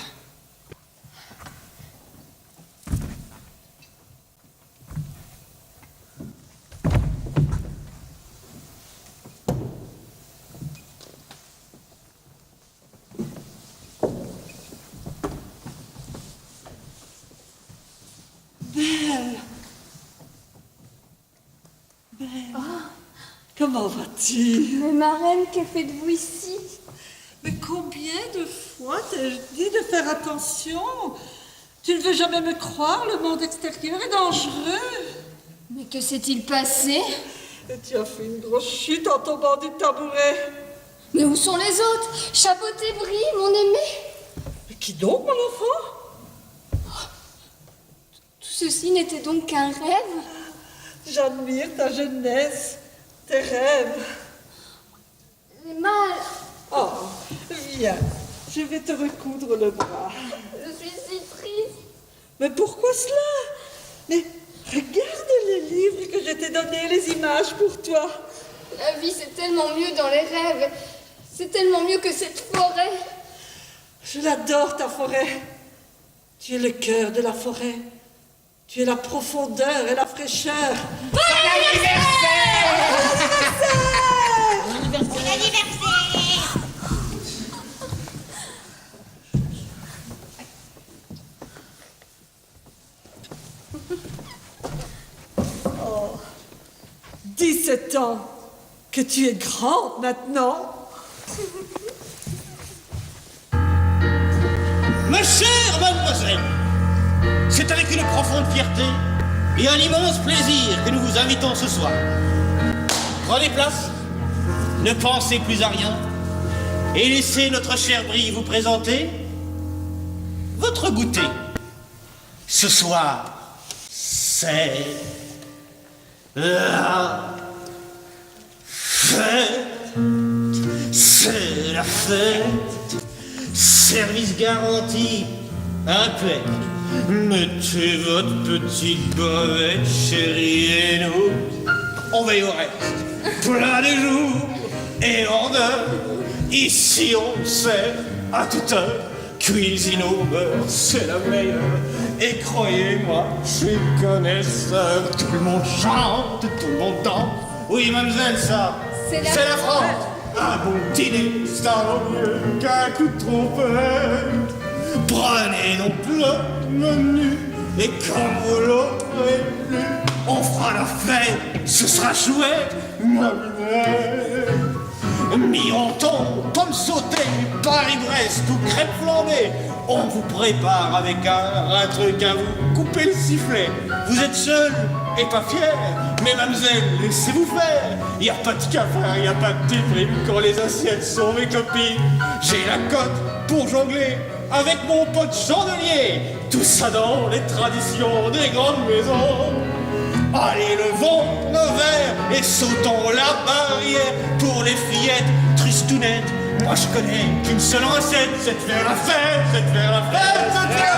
Comment vas-tu? Mais ma reine, que faites-vous ici? Mais combien de fois t'ai-je dit de faire attention? Tu ne veux jamais me croire, le monde extérieur est dangereux. Mais que s'est-il passé? Et tu as fait une grosse chute en tombant du tabouret. Mais où sont les autres? Chaboté brille, mon aimé. Mais qui donc, mon enfant? Tout ceci n'était donc qu'un rêve? J'admire ta jeunesse, tes rêves. J'ai mal. Oh, viens, je vais te recoudre le bras. Je suis si triste. Mais pourquoi cela? Mais regarde les livres que je t'ai donnés, les images pour toi. La vie, c'est tellement mieux dans les rêves. C'est tellement mieux que cette forêt. Je l'adore, ta forêt. Tu es le cœur de la forêt. Tu es la profondeur et la fraîcheur. Bon anniversaire! Oh, 17 ans, que tu es grande maintenant. Ma chère mademoiselle, c'est avec une profonde fierté et un immense plaisir que nous vous invitons ce soir. prenez place, ne pensez plus à rien, et laissez notre cher Brie vous présenter votre goûter. Ce soir, c'est la fête, c'est la fête, service garanti, impec. Mettez votre petite bavette, chérie, et nous, on veille au reste, plein de jours et en heure. Ici on sert à toute heure, cuisine au beurre, c'est la meilleure. Et croyez-moi, je suis connaisseur, tout le monde chante, tout le monde danse. Oui, mademoiselle, ça, c'est la France. Un bon dîner, ça vaut mieux qu'un coup de trompette. Prenez donc le menu, et comme vous l'aurez lu, on fera la fête, ce sera chouette, mademoiselle. Mironton, pommes sautées, Paris-Brest ou crêpes flambées, on vous prépare avec un truc à vous couper le sifflet. Vous êtes seul et pas fier, mais mademoiselle, laissez-vous faire. Y a pas de cafard, y a pas de déprime quand les assiettes sont mes copines. J'ai la cote pour jongler avec mon pote chandelier. Tout ça dans les traditions des grandes maisons. Allez, levons nos verres et sautons la barrière. Pour les fillettes tristounettes, moi je connais qu'une seule recette, c'est de faire la fête, c'est de faire la fête, c'est de faire la fête.